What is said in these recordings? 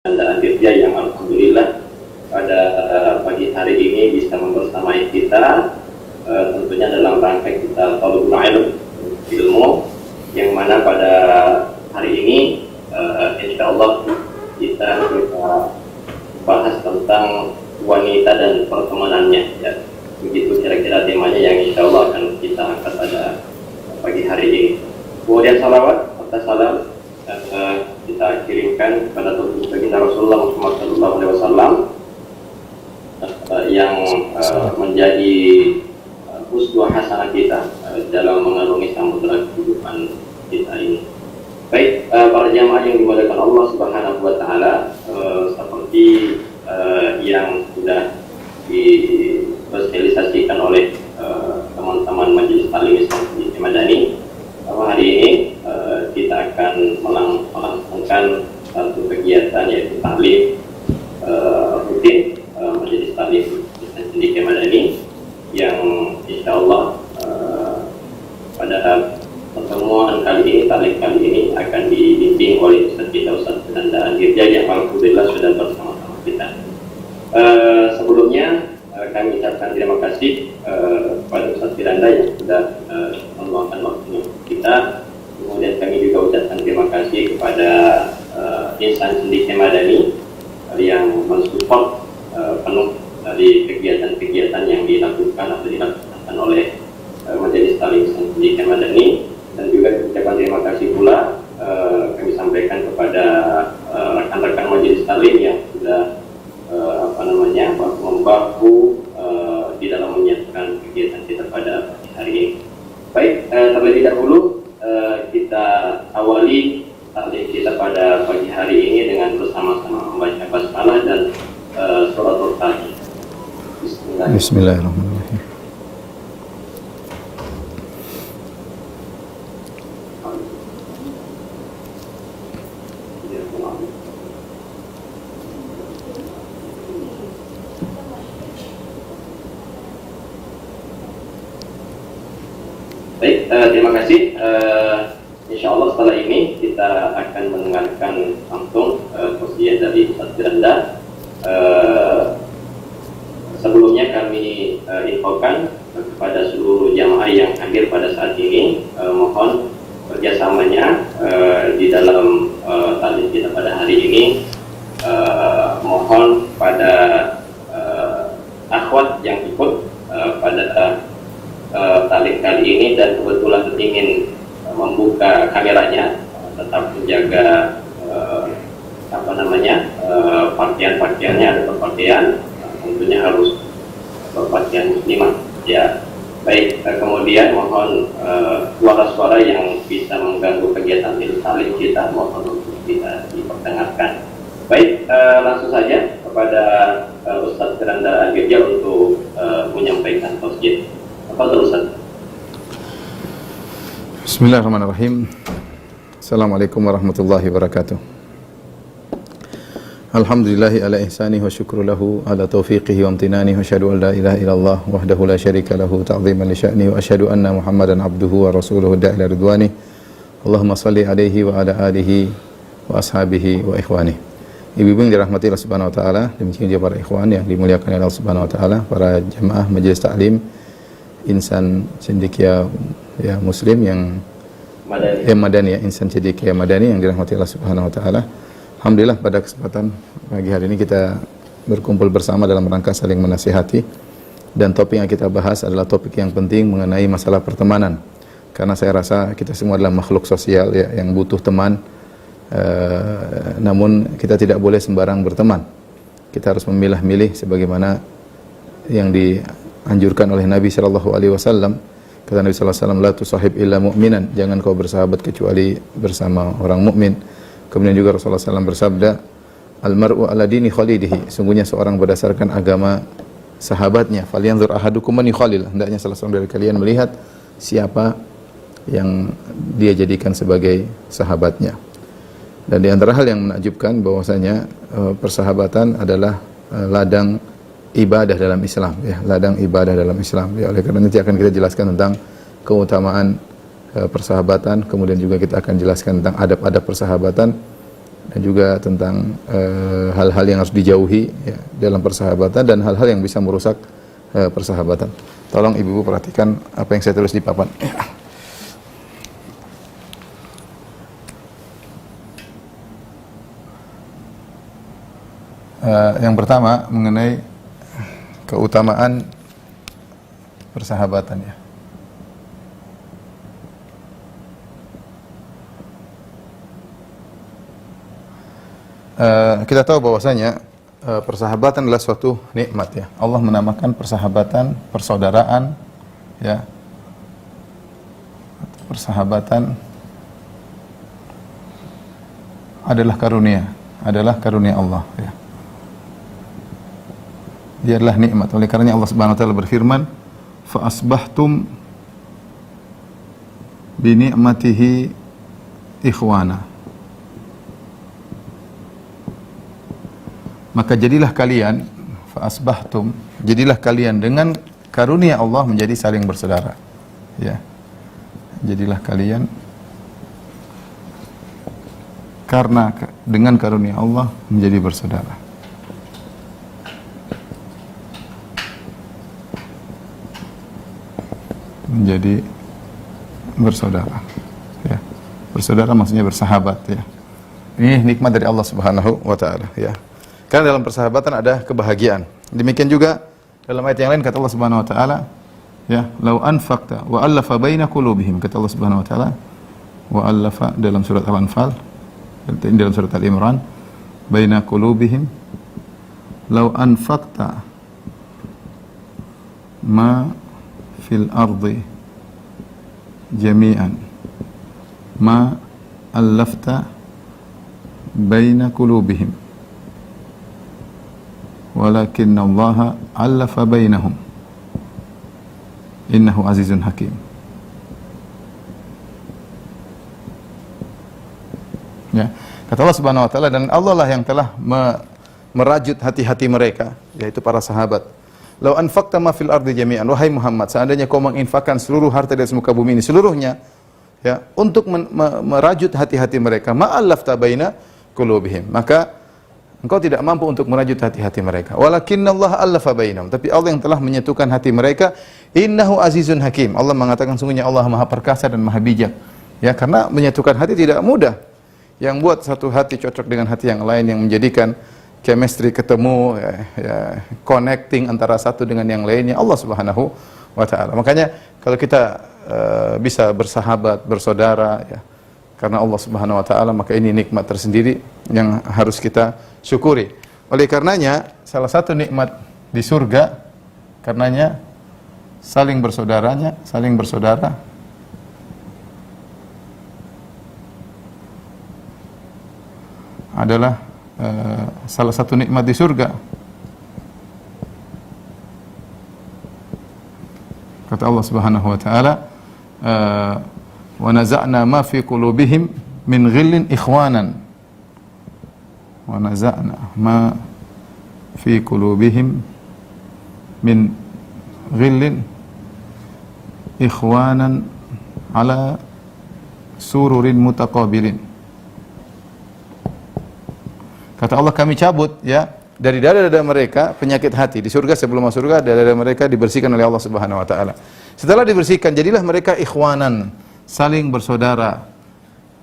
dan kerja yang alhamdulillah pada pagi hari ini bisa membersamai kita, tentunya dalam rangka kita talabul ilmu, yang mana pada hari ini insya Allah kita bahas tentang wanita dan pertemanannya, ya. Begitu kira-kira temanya yang insya Allah akan kita angkat pada pagi hari ini. Kemudian salawat serta salam kita kirimkan kepada baginda Rasulullah Muhammad SAW yang menjadi uswah hasanah kita dalam mengarungi samudera kehidupan kita ini. Baik, para jamaah yang dimuliakan Allah Subhanahu wa taala, seperti yang sudah disosialisasikan oleh teman-teman Majelis Taklim Islam di Madani, hari ini kita akan melangsungkan satu kegiatan yaitu taklim rutin Majelis Taklim Islam di Madani, yang insya Allah pada pertemuan kali ini, taklim kali ini akan dibimbing oleh Ustaz kita, Ustaz Firanda Al-Girja, yang alhamdulillah sudah bersama-sama kita. Sebelumnya kami ucapkan terima kasih kepada Ustaz Firanda yang sudah meluangkan waktunya kita. Kemudian kami juga ucapkan terima kasih kepada insan Cendekia Madani yang mensupport penuh dari kegiatan-kegiatan yang dilakukan atau dilaksanakan oleh Majelis Taklim Cendekia Madani. Dan juga ucapkan terima kasih pula kami sampaikan kepada rekan-rekan Majelis Taklim yang sudah membahu di dalam menyiapkan kegiatan kita pada hari ini. Baik, terlebih dahulu kita awali taklim kita pada pagi hari ini dengan bersama-sama membaca basmalah dan suratul Fatihah. Bismillahirrahmanirrahim. Baik, terima kasih. Insya Allah setelah ini kita akan mendengarkan langsung tausiah dari Ustaz Firanda. Sebelumnya kami infokan kepada seluruh jamaah yang hadir pada saat ini, mohon kerjasamanya di dalam taklim kita pada hari ini. Mohon pada akhwat yang ikut pada taklim kali ini dan kebetulan ingin membuka kameranya, tetap menjaga pakaian-pakaiannya ada berpakaian, tentunya harus berpakaian muslimah, ya. Baik, kemudian mohon suara-suara yang bisa mengganggu kegiatan taklim kita mohon untuk tidak diperdengarkan. Baik, langsung saja kepada Ustaz Firanda Al-Girja untuk menyampaikan tausiah. Bismillahirrahmanirrahim. Assalamualaikum warahmatullahi wabarakatuh. Alhamdulillahi ala ihsanihi wa syukru lahu ala taufiqihi wa amtinanihi wa asyhadu an la ilaha illallah wahdahu la syarika lahu ta'ziman li sya'nihi wa asyhadu anna Muhammadan abduhu wa rasuluhu da'ila ridwani. Allahumma salli alaihi wa ala alihi wa ashabihi wa ikhwani. Ibu-ibu yang dirahmati Allah Subhanahu wa taala, demikian juga para ikhwan yang dimuliakan oleh Allah Subhanahu wa taala, para jamaah Majelis Taklim insan Cendekia ya muslim yang Madani ya, insan Cendekia Madani yang dirahmati Allah Subhanahu wa taala. Alhamdulillah pada kesempatan pagi hari ini kita berkumpul bersama dalam rangka saling menasihati, dan topik yang kita bahas adalah topik yang penting mengenai masalah pertemanan. Karena saya rasa kita semua adalah makhluk sosial ya, yang butuh teman. Namun kita tidak boleh sembarang berteman. Kita harus memilah-milih sebagaimana yang dianjurkan oleh Nabi sallallahu alaihi wasallam. Kata Nabi sallallahu alaihi wasallam, la tusahib illa mu'minan, jangan kau bersahabat kecuali bersama orang mukmin. Kemudian juga Rasulullah SAW bersabda, al-mar'u ala dini khalidihi, sungguhnya seorang berdasarkan agama sahabatnya. Falyanzur ahadukum man yukhalil, hendaknya salah seorang dari kalian melihat siapa yang dia jadikan sebagai sahabatnya. Dan di antara hal yang menakjubkan bahwasanya persahabatan adalah ladang ibadah dalam Islam ya, ladang ibadah dalam Islam ya. Oleh karena nanti akan kita jelaskan tentang keutamaan persahabatan, kemudian juga kita akan jelaskan tentang adab-adab persahabatan dan juga tentang hal-hal yang harus dijauhi ya, dalam persahabatan dan hal-hal yang bisa merusak persahabatan. Tolong ibu-ibu perhatikan apa yang saya tulis di papan. Yang pertama mengenai keutamaan persahabatan ya. Kita tahu bahwasanya persahabatan adalah suatu nikmat ya. Allah menamakan persahabatan persaudaraan ya. Persahabatan adalah karunia Allah ya. Dia adalah nikmat. Oleh karenanya Allah Subhanahu wa taala berfirman, "Fa asbahtum bi ni'matihi ikhwana." Maka jadilah kalian, fa asbahtum, jadilah kalian dengan karunia Allah menjadi saling bersaudara. Ya. Jadilah kalian karena dengan karunia Allah menjadi bersaudara. Menjadi bersaudara. Ya. Bersaudara maksudnya bersahabat ya. Ini nikmat dari Allah Subhanahu wa taala ya. Karena dalam persahabatan ada kebahagiaan. Demikian juga dalam ayat yang lain kata Allah Subhanahu wa taala, ya, "Lau anfaqta wa allafa baina qulubihim." Kata Allah Subhanahu wa taala, wa allafa dalam surat Al-Anfal, dalam surat Al-Imran, baina qulubihim, "Lau anfaqta ma fil ardi jami'an ma allafta baina qulubihim." Walakinna Allah allafa bainahum innahu azizun hakim. Ya, kata Allah Subhanahu wa taala, dan Allah lah yang telah merajut hati-hati mereka, yaitu para sahabat. Lau anfaqta ma fil ardi jami'an, wahai Muhammad, seandainya kau menginfakkan seluruh harta di atas muka bumi ini seluruhnya, ya, untuk merajut hati-hati mereka, ma allafta baina qulubihim, maka engkau tidak mampu untuk merajut hati-hati mereka. Walakinnallaha allafa bainahum, tapi Allah yang telah menyatukan hati mereka. Innahu azizun hakim. Allah mengatakan sungguhnya Allah Maha perkasa dan Maha bijak. Ya, karena menyatukan hati tidak mudah. Yang buat satu hati cocok dengan hati yang lain, yang menjadikan chemistry ketemu, ya, connecting antara satu dengan yang lainnya, Allah Subhanahu wa taala. Makanya kalau kita bisa bersahabat, bersaudara ya, karena Allah Subhanahu wa taala, maka ini nikmat tersendiri yang harus kita syukuri. Oleh karenanya salah satu nikmat di surga karenanya saling bersaudara adalah salah satu nikmat di surga. Kata Allah Subhanahu wa taala, wa naza'na ma fi qulubihim min ghillin ikhwanan. Wa naza'na ma fi qulubihim min ghillin ikhwanan ala sururin mutaqabilin. Kata Allah, kami cabut ya dari dada-dada mereka penyakit hati. Di surga, sebelum masuk surga, dada-dada mereka dibersihkan oleh Allah Subhanahu wa taala. Setelah dibersihkan, jadilah mereka ikhwanan, saling bersaudara.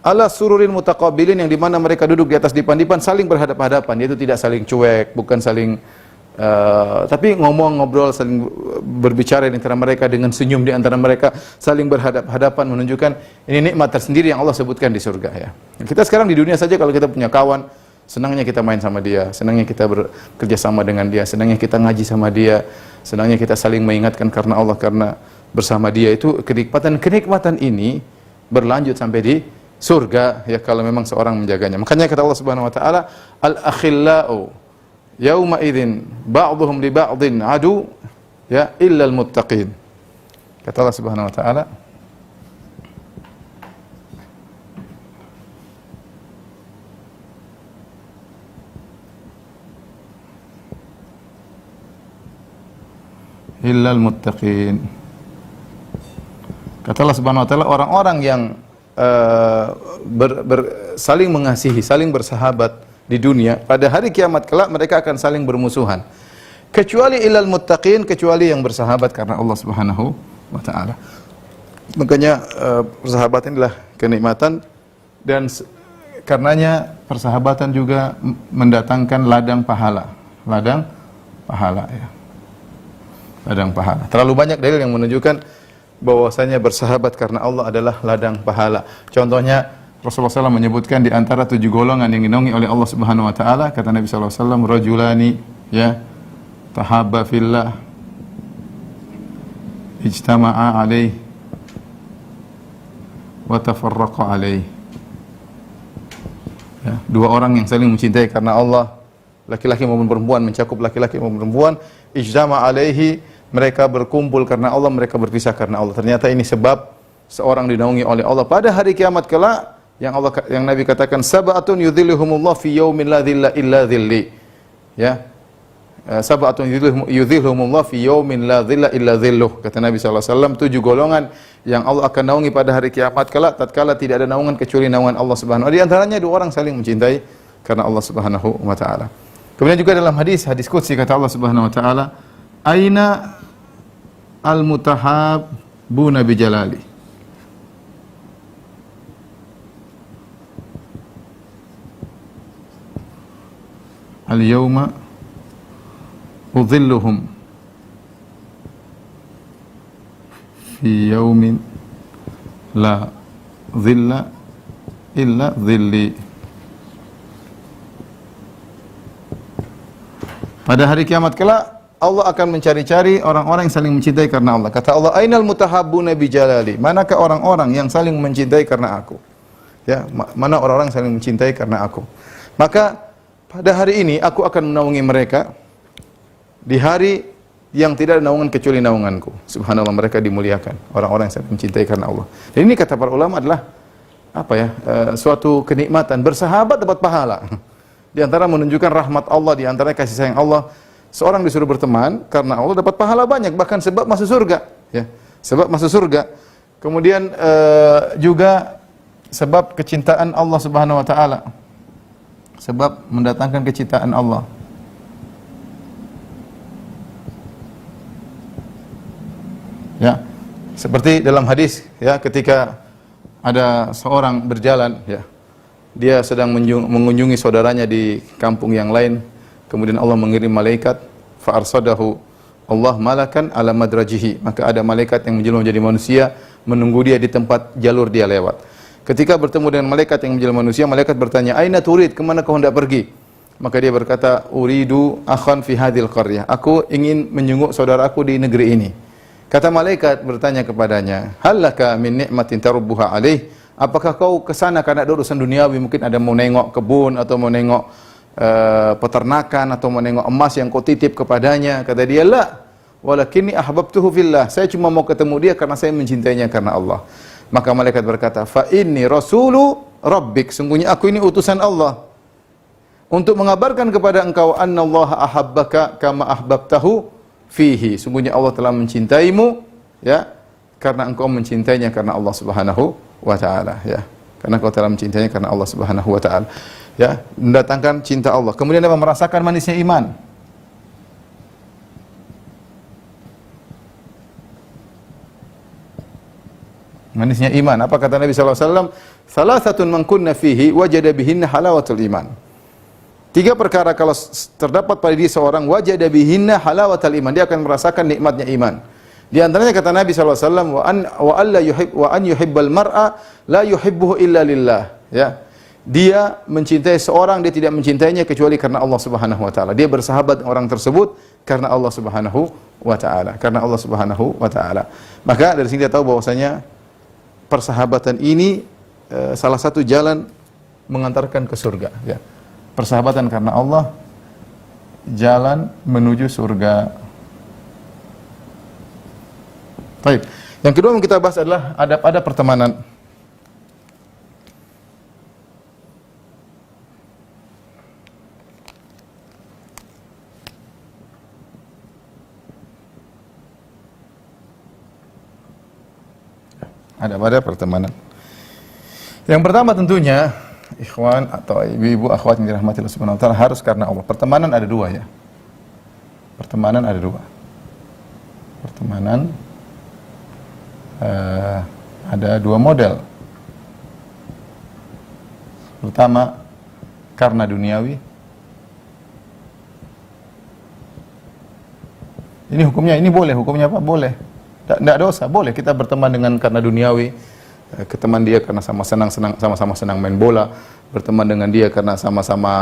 Ala sururin mutaqabilin, yang dimana mereka duduk di atas dipan-dipan saling berhadap-hadapan, yaitu tidak saling cuek, bukan saling tapi ngobrol, saling berbicara di antara mereka dengan senyum di antara mereka, saling berhadap-hadapan, menunjukkan ini nikmat tersendiri yang Allah sebutkan di surga ya. Kita sekarang di dunia saja kalau kita punya kawan, senangnya kita main sama dia, senangnya kita bekerja sama dengan dia, senangnya kita ngaji sama dia, senangnya kita saling mengingatkan karena Allah, karena bersama dia. Itu kenikmatan ini berlanjut sampai di surga ya, kalau memang seorang menjaganya. Makanya kata Allah Subhanahu wa taala, al-akhillau yauma idzin ba'dhum li ba'dhin adu ya illa al-muttaqin. Kata Allah Subhanahu wa taala, illa al-muttaqin. Kata Allah Subhanahu wa taala, orang-orang yang saling mengasihi, saling bersahabat di dunia, pada hari kiamat kelak mereka akan saling bermusuhan. Kecuali ilal muttaqin, kecuali yang bersahabat karena Allah Subhanahu wa taala. Makanya persahabatan adalah kenikmatan, dan karenanya persahabatan juga mendatangkan ladang pahala. Ladang pahala, ya. Ladang pahala. Terlalu banyak dalil yang menunjukkan bahwasanya bersahabat karena Allah adalah ladang pahala. Contohnya Rasulullah SAW menyebutkan di antara 7 golongan yang dinaungi oleh Allah Subhanahu wa taala, kata Nabi SAW, rajulani, ya, tahabba fillah, ijtama'a alaih, wa tafarraqa alaih. Ya, 2 orang yang saling mencintai karena Allah, laki-laki maupun perempuan, mencakup laki-laki maupun perempuan, ijtama'a alaihi, mereka berkumpul karena Allah, mereka berpisah karena Allah. Ternyata ini sebab seorang dinaungi oleh Allah pada hari kiamat kelak, yang Nabi katakan, sab'atun yudhilluhumullah fi yaumin la dhilla illa dhilli. Ya. Sab'atun yudhilluhumullah fi yaumin la dhilla illa dhilluh. Kata Nabi sallallahu alaihi wasallam, 7 golongan yang Allah akan naungi pada hari kiamat kelak tatkala tidak ada naungan kecuali naungan Allah Subhanahu wa taala. Di antaranya 2 orang saling mencintai karena Allah Subhanahu wa taala. Kemudian juga dalam hadis qudsi kata Allah Subhanahu wa taala, aina al-mutahabbuna bi jalali. Al-yawma udhilluhum fi yawmin la dhilla illa dhilli. Pada hari kiamat kelak Allah akan mencari-cari orang-orang yang saling mencintai karena Allah. Kata Allah, ainal mutahabbuna bi jalali. Manakah orang-orang yang saling mencintai karena aku? Ya, mana orang-orang yang saling mencintai karena aku? Maka pada hari ini aku akan menaungi mereka di hari yang tidak ada naungan kecuali naunganku. Subhanallah, mereka dimuliakan, orang-orang yang saling mencintai karena Allah. Dan ini kata para ulama adalah suatu kenikmatan. Bersahabat dapat pahala. Di antara menunjukkan rahmat Allah, di antara kasih sayang Allah, seorang disuruh berteman karena Allah dapat pahala banyak, bahkan sebab masuk surga, ya. Sebab masuk surga. Kemudian juga sebab kecintaan Allah Subhanahu wa taala. Sebab mendatangkan kecintaan Allah. Ya. Seperti dalam hadis, ya, ketika ada seorang berjalan, ya. Dia sedang mengunjungi saudaranya di kampung yang lain. Kemudian Allah mengirim malaikat, fa arsadahu Allah malakan ala madrajihi. Maka ada malaikat yang menjelma menjadi manusia menunggu dia di tempat jalur dia lewat. Ketika bertemu dengan malaikat yang menjelma manusia, malaikat bertanya, "Aina turid? Kemana kau hendak pergi?" Maka dia berkata, "Uridu akhan fi hadhil qaryah." Aku ingin menjenguk saudaraku di negeri ini. Kata malaikat bertanya kepadanya, "Hal laka min ni'matin tarubbuha alaih?" Apakah kau ke sana karena ada urusan duniawi, mungkin ada mau nengok kebun atau mau nengok peternakan atau mau nengok emas yang kau titip kepadanya? Kata dia, "La, walakinni ahbabtuhu fillah." Saya cuma mau ketemu dia karena saya mencintainya karena Allah. Maka malaikat berkata, "Fa inni rasulu rabbik." Sungguhnya aku ini utusan Allah untuk mengabarkan kepada engkau annallaha ahabbaka kama ahbabtahu fihi. Sungguhnya Allah telah mencintaimu, ya, karena engkau mencintainya karena Allah Subhanahu wa ta'ala, ya. Karena kau telah mencintainya karena Allah Subhanahu wa ta'ala, ya, mendatangkan cinta Allah. Kemudian apa? Merasakan manisnya iman. Manisnya iman. Apa kata Nabi sallallahu alaihi wasallam? Salasatun man kunna fihi wajada bihinna halawatul iman. 3 perkara kalau terdapat pada diri seorang, wajada bihinna halawatul iman, dia akan merasakan nikmatnya iman. Di antaranya kata Nabi sallallahu alaihi wasallam, wa an yuhibbal mar'a la yuhibbuhu illa lillah, ya. Dia mencintai seorang, dia tidak mencintainya kecuali karena Allah Subhanahu wa taala. Dia bersahabat dengan orang tersebut karena Allah Subhanahu wa taala, karena Allah Subhanahu wa taala. Maka dari sini kita tahu bahwasanya persahabatan ini salah satu jalan mengantarkan ke surga, ya. Persahabatan karena Allah, jalan menuju surga. Baik. Yang kedua yang kita bahas adalah adab-adab pertemanan. Adab-adab pertemanan. Yang pertama tentunya ikhwan atau ibu-ibu akhwat yang dirahmati Allah Subhanahu wa taala, harus karena Allah. Pertemanan ada dua ya. Pertemanan ada dua. Pertemanan ada dua model. Pertama, karena duniawi. Ini hukumnya, ini boleh. Hukumnya apa? Boleh. Tidak dosa, boleh kita berteman dengan karena duniawi. Keteman dia karena sama-sama senang main bola, berteman dengan dia karena sama-sama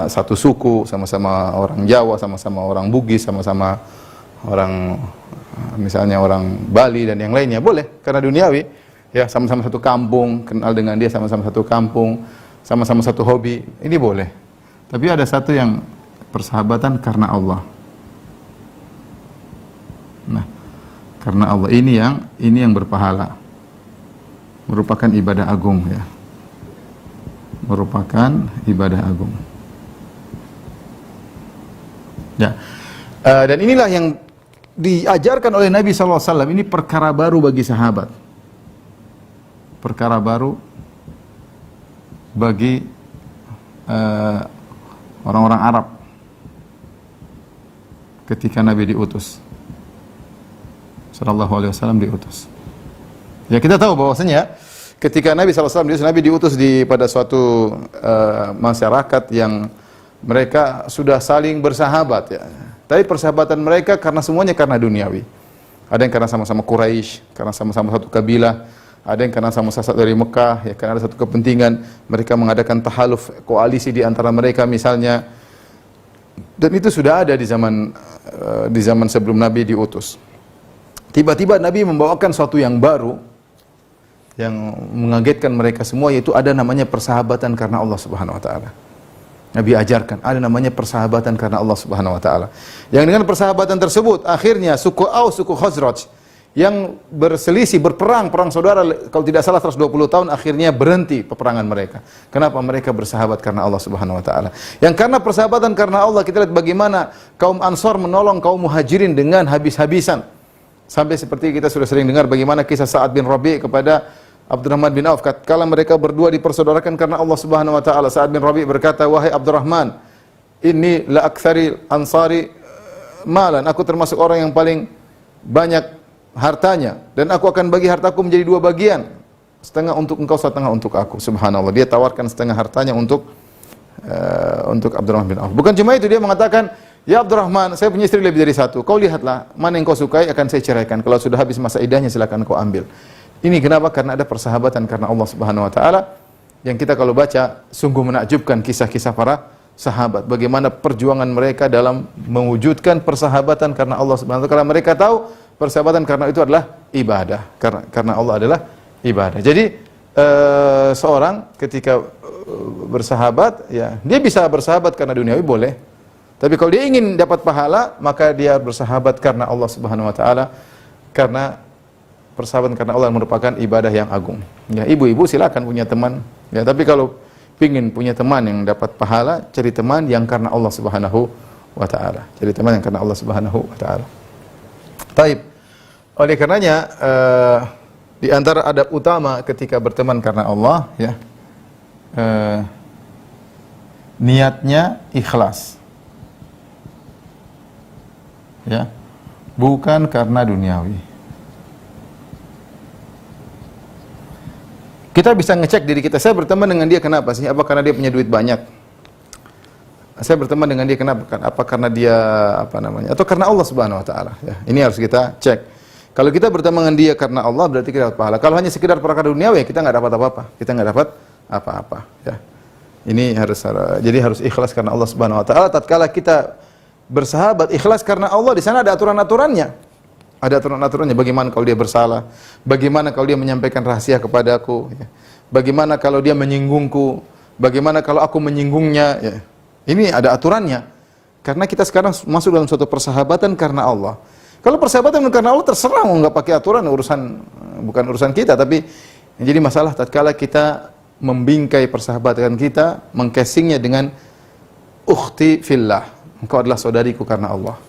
satu suku, sama-sama orang Jawa, sama-sama orang Bugis, sama-sama orang misalnya orang Bali dan yang lainnya, boleh karena duniawi. Ya, sama-sama satu kampung, kenal dengan dia sama-sama satu kampung, sama-sama satu hobi, ini boleh. Tapi ada satu yang persahabatan karena Allah. Nah, karena Allah ini yang berpahala. Merupakan ibadah agung ya. Merupakan ibadah agung. Ya. Dan inilah yang diajarkan oleh Nabi SAW. Ini perkara baru bagi sahabat. Perkara baru bagi orang-orang Arab ketika Nabi diutus. Sallallahu alaihi wasallam diutus. Ya, kita tahu bahwasanya ketika Nabi SAW diutus, Nabi diutus pada suatu masyarakat yang mereka sudah saling bersahabat ya. Tapi persahabatan mereka karena semuanya karena duniawi. Ada yang karena sama-sama Quraisy, karena sama-sama satu kabilah. Ada yang karena sama-sama dari Mekah, ya, karena ada satu kepentingan. Mereka mengadakan tahaluf, koalisi di antara mereka misalnya. Dan itu sudah ada di zaman sebelum Nabi diutus. Tiba-tiba Nabi membawakan sesuatu yang baru, yang mengagetkan mereka semua, yaitu ada namanya persahabatan karena Allah Subhanahu wa taala. Nabi ajarkan ada namanya persahabatan karena Allah Subhanahu wa taala. Yang dengan persahabatan tersebut akhirnya suku Aus, suku Khazraj yang berselisih, perang saudara, kalau tidak salah 120 tahun, akhirnya berhenti peperangan mereka. Kenapa? Mereka bersahabat karena Allah Subhanahu wa taala. Yang karena persahabatan karena Allah, kita lihat bagaimana kaum Ansar menolong kaum Muhajirin dengan habis-habisan. Sampai seperti kita sudah sering dengar bagaimana kisah Sa'ad bin Rabi' kepada Abdurrahman bin Auf. Kala mereka berdua dipersaudarakan karena Allah Subhanahu wa taala, Sa'ad bin Rabi' berkata, "Wahai Abdurrahman, inni la aktsari ansari malan." Aku termasuk orang yang paling banyak hartanya dan aku akan bagi hartaku menjadi dua bagian. Setengah untuk engkau, setengah untuk aku. Subhanallah. Dia tawarkan setengah hartanya untuk Abdurrahman bin Auf. Bukan cuma itu, dia mengatakan, "Ya Abdurrahman, saya punya istri lebih dari satu. Kau lihatlah mana yang kau sukai, akan saya ceraikan. Kalau sudah habis masa iddahnya silakan kau ambil." Ini kenapa? Karena ada persahabatan karena Allah Subhanahu wa taala yang kita kalau baca sungguh menakjubkan kisah-kisah para sahabat. Bagaimana perjuangan mereka dalam mewujudkan persahabatan karena Allah Subhanahu wa taala. Mereka tahu persahabatan karena itu adalah ibadah. Karena Allah adalah ibadah. Jadi seorang ketika bersahabat, ya, dia bisa bersahabat karena duniawi boleh. Tapi kalau dia ingin dapat pahala, maka dia bersahabat karena Allah Subhanahu wa taala, karena persahabatan karena Allah merupakan ibadah yang agung. Ya, ibu-ibu silakan punya teman. Ya, tapi kalau ingin punya teman yang dapat pahala, cari teman yang karena Allah Subhanahu wa taala. Cari teman yang karena Allah Subhanahu wa taala. Taib. Oleh karenanya di antara adab utama ketika berteman karena Allah, ya, niatnya ikhlas. Ya, bukan karena duniawi. Kita bisa ngecek diri kita, saya berteman dengan dia kenapa sih? Apa karena dia punya duit banyak? Saya berteman dengan dia kenapa? Apa karena dia atau karena Allah Subhanahu wa taala, ya. Ini harus kita cek. Kalau kita berteman dengan dia karena Allah, berarti kita dapat pahala. Kalau hanya sekedar perkara duniawi, kita nggak dapat apa-apa. Kita nggak dapat apa-apa, ya. Ini harus ikhlas karena Allah Subhanahu wa taala. Tatkala kita bersahabat ikhlas karena Allah, di sana ada aturan-aturannya. Ada aturan-aturannya, bagaimana kalau dia bersalah, bagaimana kalau dia menyampaikan rahasia kepadaku, ya. Bagaimana kalau dia menyinggungku, bagaimana kalau aku menyinggungnya, ya. Ini ada aturannya. Karena kita sekarang masuk dalam suatu persahabatan karena Allah. Kalau persahabatan karena Allah terserah, mau nggak pakai aturan, bukan urusan kita. Tapi yang jadi masalah tatkala kita membingkai persahabatan kita, mengcasingnya dengan ukhti fillah, engkau adalah saudariku karena Allah,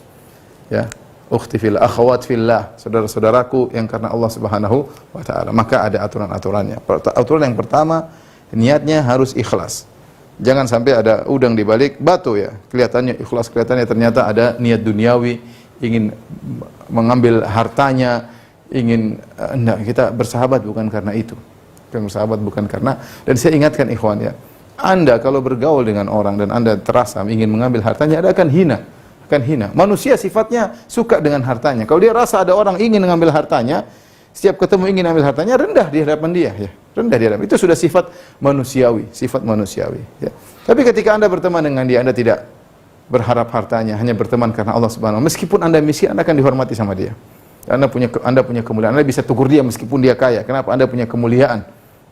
ya. Ukhti fillah, akhwat fillah, saudara-saudaraku yang karena Allah Subhanahu wa taala. Maka ada aturan-aturannya. Aturan yang pertama Niatnya harus ikhlas. Jangan sampai ada udang di balik batu ya. Kelihatannya ikhlas, kelihatannya ternyata ada niat duniawi, ingin mengambil hartanya, ingin enggak, kita bersahabat bukan karena itu. Kita bersahabat bukan karena, dan saya ingatkan ikhwan ya, Anda kalau bergaul dengan orang dan Anda terasa ingin mengambil hartanya, Anda akan hina. Akan hina. Manusia sifatnya suka dengan hartanya. Kalau dia rasa ada orang ingin mengambil hartanya, setiap ketemu ingin ambil hartanya, rendah di hadapan dia ya. Rendah di hadapan. Itu sudah sifat manusiawi, ya. Tapi ketika Anda berteman dengan dia, Anda tidak berharap hartanya, hanya berteman karena Allah Subhanahu wa taala. Meskipun Anda miskin, Anda akan dihormati sama dia. Anda punya kemuliaan. Anda bisa tegur dia meskipun dia kaya. Kenapa? Anda punya kemuliaan.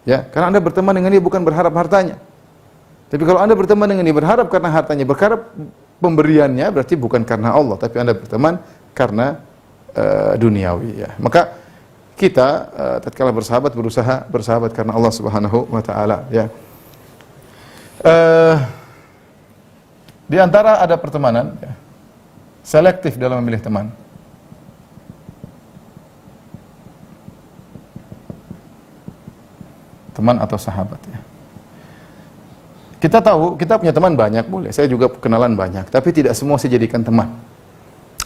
Ya, karena Anda berteman dengan dia bukan berharap hartanya. Tapi kalau Anda berteman dengan dia berharap karena hartanya, berharap pemberiannya, berarti bukan karena Allah, tapi Anda berteman karena duniawi ya. Maka kita tatkala bersahabat, berusaha bersahabat karena Allah Subhanahu wa taala ya. Di antara ada pertemanan ya, selektif dalam memilih teman. Teman atau sahabat ya. Kita tahu, kita punya teman banyak, boleh. Saya juga kenalan banyak, tapi tidak semua saya jadikan teman.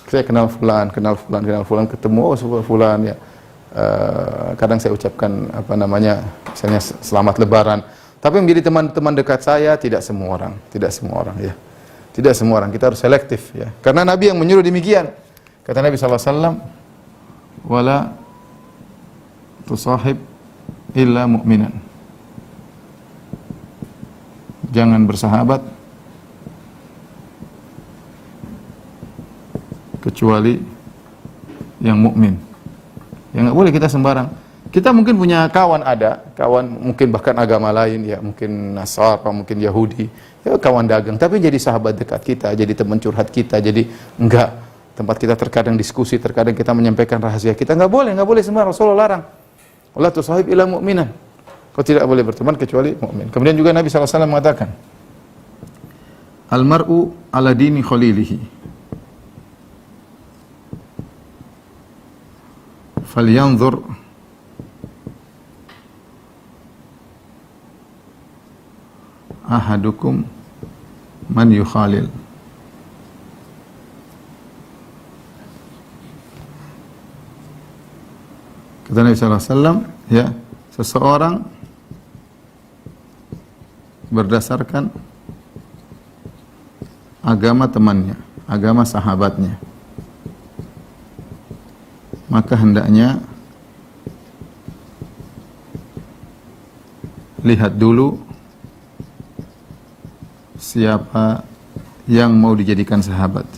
Saya kenal fulan, ketemu fulan ya. Kadang saya ucapkan misalnya selamat lebaran. Tapi menjadi teman-teman dekat saya tidak semua orang ya. Tidak semua orang, kita harus selektif ya. Karena Nabi yang menyuruh demikian. Kata Nabi sallallahu alaihi wasallam, "Wala tusahib illa mu'minan." Jangan bersahabat kecuali yang mukmin. Ya enggak boleh kita sembarang. Kita mungkin punya kawan mungkin bahkan agama lain ya, mungkin Nasara, mungkin Yahudi, ya kawan dagang, tapi jadi sahabat dekat kita, jadi teman curhat kita, jadi enggak tempat kita terkadang diskusi, terkadang kita menyampaikan rahasia kita, enggak boleh sembarang. Rasulullah larang. Wala tusahib illa mu'minan. Kau tidak boleh berteman kecuali mukmin. Kemudian juga Nabi SAW mengatakan, Al-mar'u ala dini khalilihi. Falyanzur ahadukum man yukhalil. Kata Nabi SAW, ya, seseorang berdasarkan agama temannya, agama sahabatnya, maka hendaknya lihat dulu siapa yang mau dijadikan sahabat.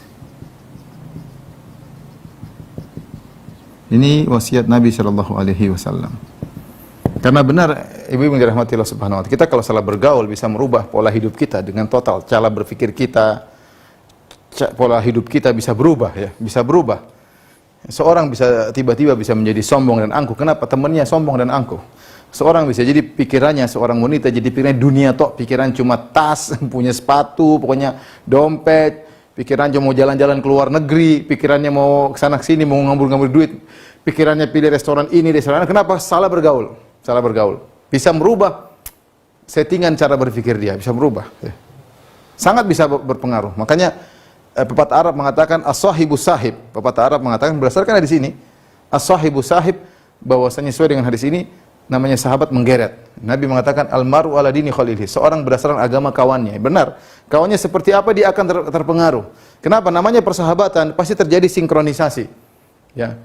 Ini wasiat Nabi Shallallahu Alaihi Wasallam. Karena benar, ibu-ibu yang dirahmati Allah Subhanahu wa taala, kita kalau salah bergaul bisa merubah pola hidup kita dengan total. Cara berpikir kita, pola hidup kita bisa berubah ya, bisa berubah. Seorang bisa tiba-tiba bisa menjadi sombong dan angkuh. Kenapa? Temannya sombong dan angkuh. Seorang bisa jadi pikirannya, seorang wanita jadi pikirannya dunia tok, pikiran cuma tas, punya sepatu, pokoknya dompet, pikiran cuma mau jalan-jalan ke luar negeri, pikirannya mau kesana kesini, mau ngambur-ngambur duit, pikirannya pilih restoran ini, restoran. Kenapa? Salah bergaul. Salah bergaul. Bisa merubah settingan cara berpikir dia, bisa merubah. Ya. Sangat bisa berpengaruh. Makanya pepatah Arab mengatakan as-sahibu sahib. Pepatah Arab mengatakan berdasarkan hadis ini, as-sahibu sahib, bahwasanya sesuai dengan hadis ini namanya sahabat menggeret. Nabi mengatakan al-mar'u ala dini khalilihi. Seorang berdasarkan agama kawannya. Benar. Kawannya seperti apa dia akan terpengaruh. Kenapa? Namanya persahabatan, pasti terjadi sinkronisasi. Ya.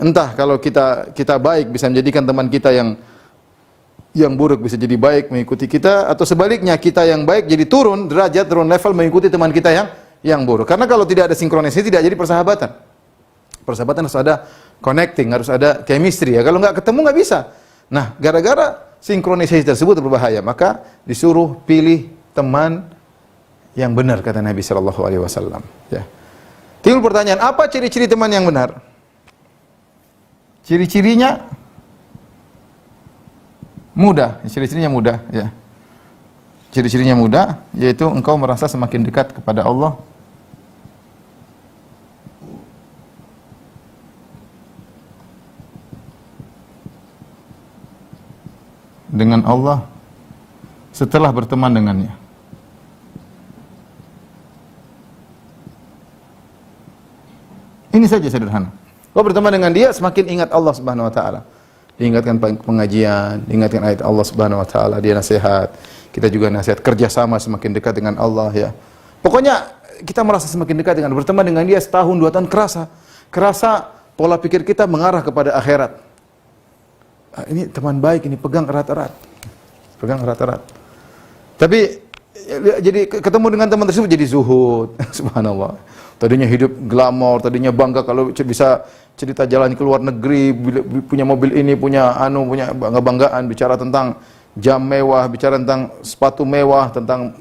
Entah kalau kita baik bisa menjadikan teman kita yang buruk bisa jadi baik mengikuti kita, atau sebaliknya kita yang baik jadi turun derajat, turun level mengikuti teman kita yang buruk. Karena kalau tidak ada sinkronisasi tidak jadi persahabatan. Persahabatan harus ada connecting, harus ada chemistry ya. Kalau nggak ketemu nggak bisa. Nah, gara-gara sinkronisasi tersebut berbahaya, maka disuruh pilih teman yang benar kata Nabi sallallahu alaihi wasallam, ya. Timbul pertanyaan, apa ciri-ciri teman yang benar? Ciri-cirinya mudah, ciri-cirinya mudah, ya. Ciri-cirinya mudah, yaitu engkau merasa semakin dekat kepada Allah, dengan Allah setelah berteman dengannya. Ini saja sederhana. Kalau berteman dengan dia, semakin ingat Allah Subhanahu wa taala. Diingatkan pengajian, diingatkan ayat Allah Subhanahu wa taala, dia nasihat. Kita juga nasihat, kerjasama semakin dekat dengan Allah ya. Pokoknya kita merasa semakin dekat dengan berteman dengan dia setahun, 2 tahun kerasa pola pikir kita mengarah kepada akhirat. Ini teman baik, ini pegang erat-erat. Pegang erat-erat. Tapi jadi ketemu dengan teman tersebut jadi zuhud. Subhanallah. Tadinya hidup glamor, tadinya bangga kalau bisa cerita jalan ke luar negeri, punya mobil ini, punya bangga-banggaan, bicara tentang jam mewah, bicara tentang sepatu mewah, tentang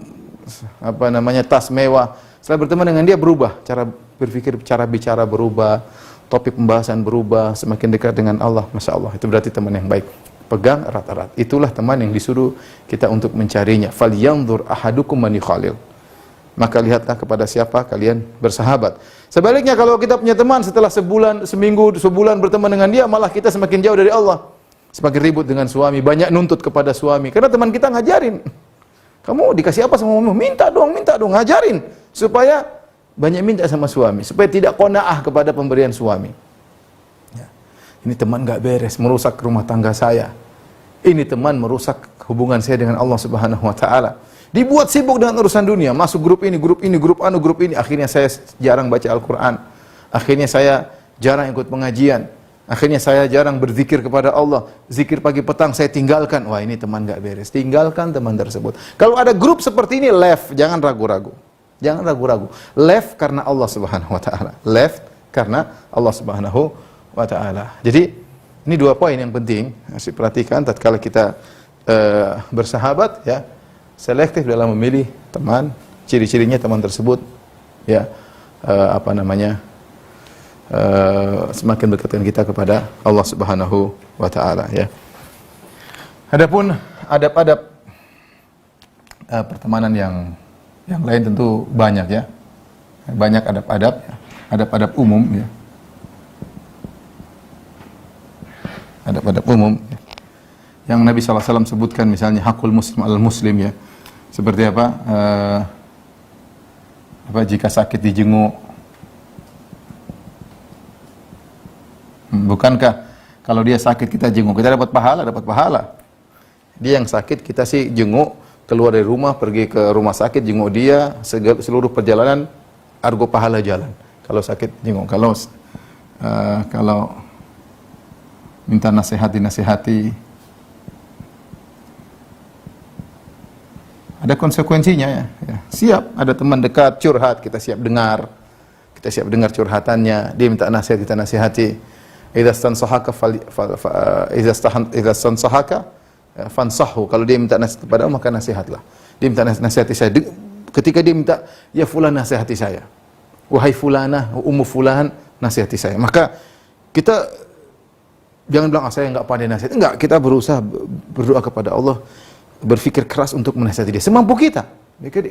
tas mewah. Setelah berteman dengan dia berubah, cara berpikir, cara bicara berubah, topik pembahasan berubah, semakin dekat dengan Allah. Masya Allah, itu berarti teman yang baik. Pegang erat-erat. Itulah teman yang disuruh kita untuk mencarinya. Falyanzur ahadukum man yukhalil. Maka lihatlah kepada siapa kalian bersahabat. Sebaliknya kalau kita punya teman setelah sebulan, seminggu, sebulan berteman dengan dia, malah kita semakin jauh dari Allah. Semakin ribut dengan suami, banyak nuntut kepada suami. Karena teman kita ngajarin. Kamu dikasih apa sama kamu? Minta dong, ngajarin. Supaya banyak minta sama suami. Supaya tidak qanaah kepada pemberian suami. Ya. Ini teman gak beres, merusak rumah tangga saya. Ini teman merusak hubungan saya dengan Allah Subhanahu wa taala. Dibuat sibuk dengan urusan dunia, masuk grup ini, grup ini. Akhirnya saya jarang baca Al-Quran. Akhirnya saya jarang ikut pengajian. Akhirnya saya jarang berzikir kepada Allah. Zikir pagi petang saya tinggalkan. Wah, ini teman gak beres. Tinggalkan teman tersebut. Kalau ada grup seperti ini, left. Jangan ragu-ragu. Jangan ragu-ragu. Left karena Allah Subhanahu wa taala. Left karena Allah Subhanahu wa taala. Jadi, ini 2 poin yang penting. Harus perhatikan tatkala kita bersahabat ya. Selektif dalam memilih teman, ciri-cirinya teman tersebut ya semakin dekatkan kita kepada Allah Subhanahu wa taala ya. Adapun adab-adab pertemanan yang lain tentu banyak ya. Banyak adab-adab ya. Adab-adab umum ya. Adab-adab umum ya. Yang Nabi SAW sebutkan misalnya hakul muslim alal muslim ya. Seperti apa? Jika sakit dijenguk. Bukankah kalau dia sakit kita jenguk, kita dapat pahala. Dia yang sakit kita sih jenguk, keluar dari rumah pergi ke rumah sakit jenguk dia, seluruh perjalanan argo pahala jalan. Kalau sakit jenguk, kalau minta nasihat dinasihati. Ada konsekuensinya ya. Siap, ada teman dekat curhat, kita siap dengar. Kita siap dengar curhatannya. Dia minta nasihat, kita nasihati. Idza stansahaka fansahu. Kalau dia minta nasihat kepadamu maka nasihatlah. Dia minta nasihati saya. Ketika dia minta, ya fulan nasihati saya. Wahai fulanah, ummu fulan nasihati saya. Maka kita jangan bilang saya enggak pandai nasihat. Enggak, kita berusaha berdoa kepada Allah. Berfikir keras untuk menasihati dia semampu kita.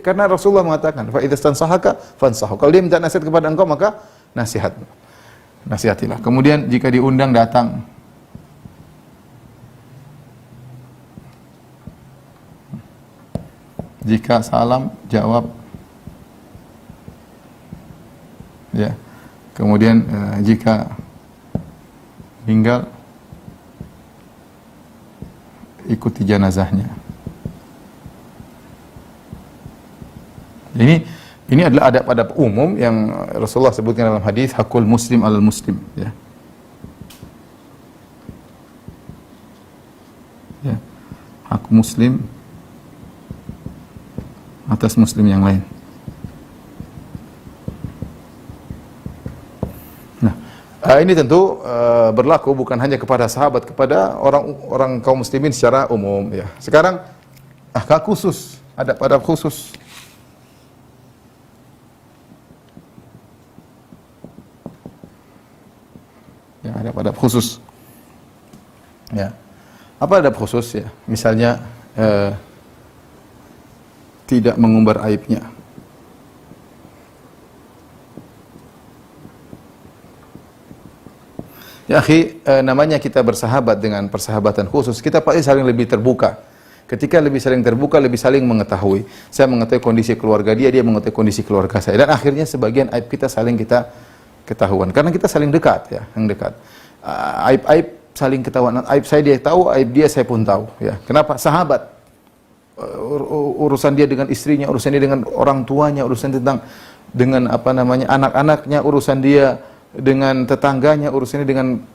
Karena Rasulullah mengatakan, fa idza stansahaka fansahu. Kalau dia minta nasihat kepada engkau maka nasihatilah. Kemudian jika diundang datang. Jika salam jawab. Ya. Kemudian jika meninggal ikuti jenazahnya. Ini adalah adab-adab umum yang Rasulullah sebutkan dalam hadis hakul muslim alal muslim ya. Ya. Hak muslim atas muslim yang lain. Nah, ini tentu berlaku bukan hanya kepada sahabat, kepada orang kaum muslimin secara umum ya. Sekarang hak khusus, adab-adab khusus. Ya, adab-adab khusus. Ya. Apa adab khusus ya? Misalnya tidak mengumbar aibnya. Ya akhi, namanya kita bersahabat dengan persahabatan khusus, kita pasti saling lebih terbuka. Ketika lebih saling terbuka, lebih saling mengetahui. Saya mengetahui kondisi keluarga dia, dia mengetahui kondisi keluarga saya. Dan akhirnya sebagian aib kita saling kita ketahuan. Karena kita saling dekat ya, yang dekat. Aib-aib saling ketahuan. Aib saya dia tahu, aib dia saya pun tahu. Ya. Kenapa? Sahabat. Urusan dia dengan istrinya, urusan dia dengan orang tuanya, urusan dengan apa namanya anak-anaknya, urusan dia dengan tetangganya, urusan dia dengan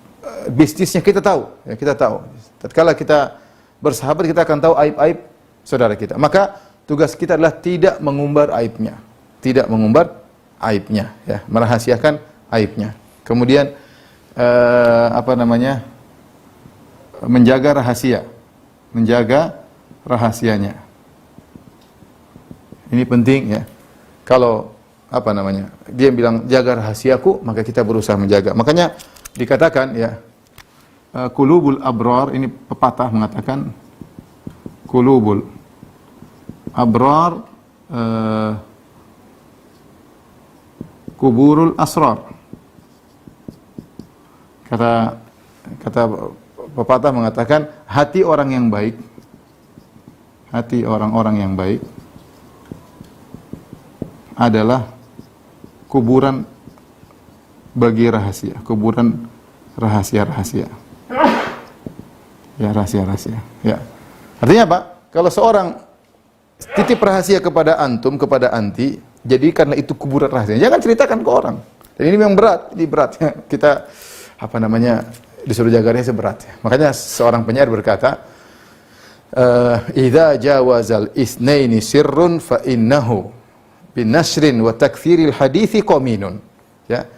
bisnisnya kita tahu. Ya, kita tahu. Tatkala kita bersahabat kita akan tahu aib-aib saudara kita. Maka tugas kita adalah tidak mengumbar aibnya. Tidak mengumbar aibnya, ya, merahasiakan aibnya. Kemudian menjaga rahasia. Menjaga rahasianya. Ini penting ya. Kalau dia bilang jaga rahasiaku, maka kita berusaha menjaga. Makanya dikatakan ya, qulubul abrar, ini pepatah mengatakan qulubul abrar kuburul asrar. Kata pepatah mengatakan hati orang yang baik, hati orang-orang yang baik adalah kuburan bagi rahasia, kuburan rahasia-rahasia. Ya, rahasia-rahasia. Ya. Artinya apa? Kalau seorang titip rahasia kepada antum, kepada anti, jadikanlah itu kuburan rahasia. Jangan ceritakan ke orang. Dan ini memang berat, ini berat. Kita disuruh jaga rahasia berat. Makanya seorang penyair berkata, "Idza jawazal isnaini sirrun fa innahu bin nasrin wa takthiril hadithi qaminun." Ya.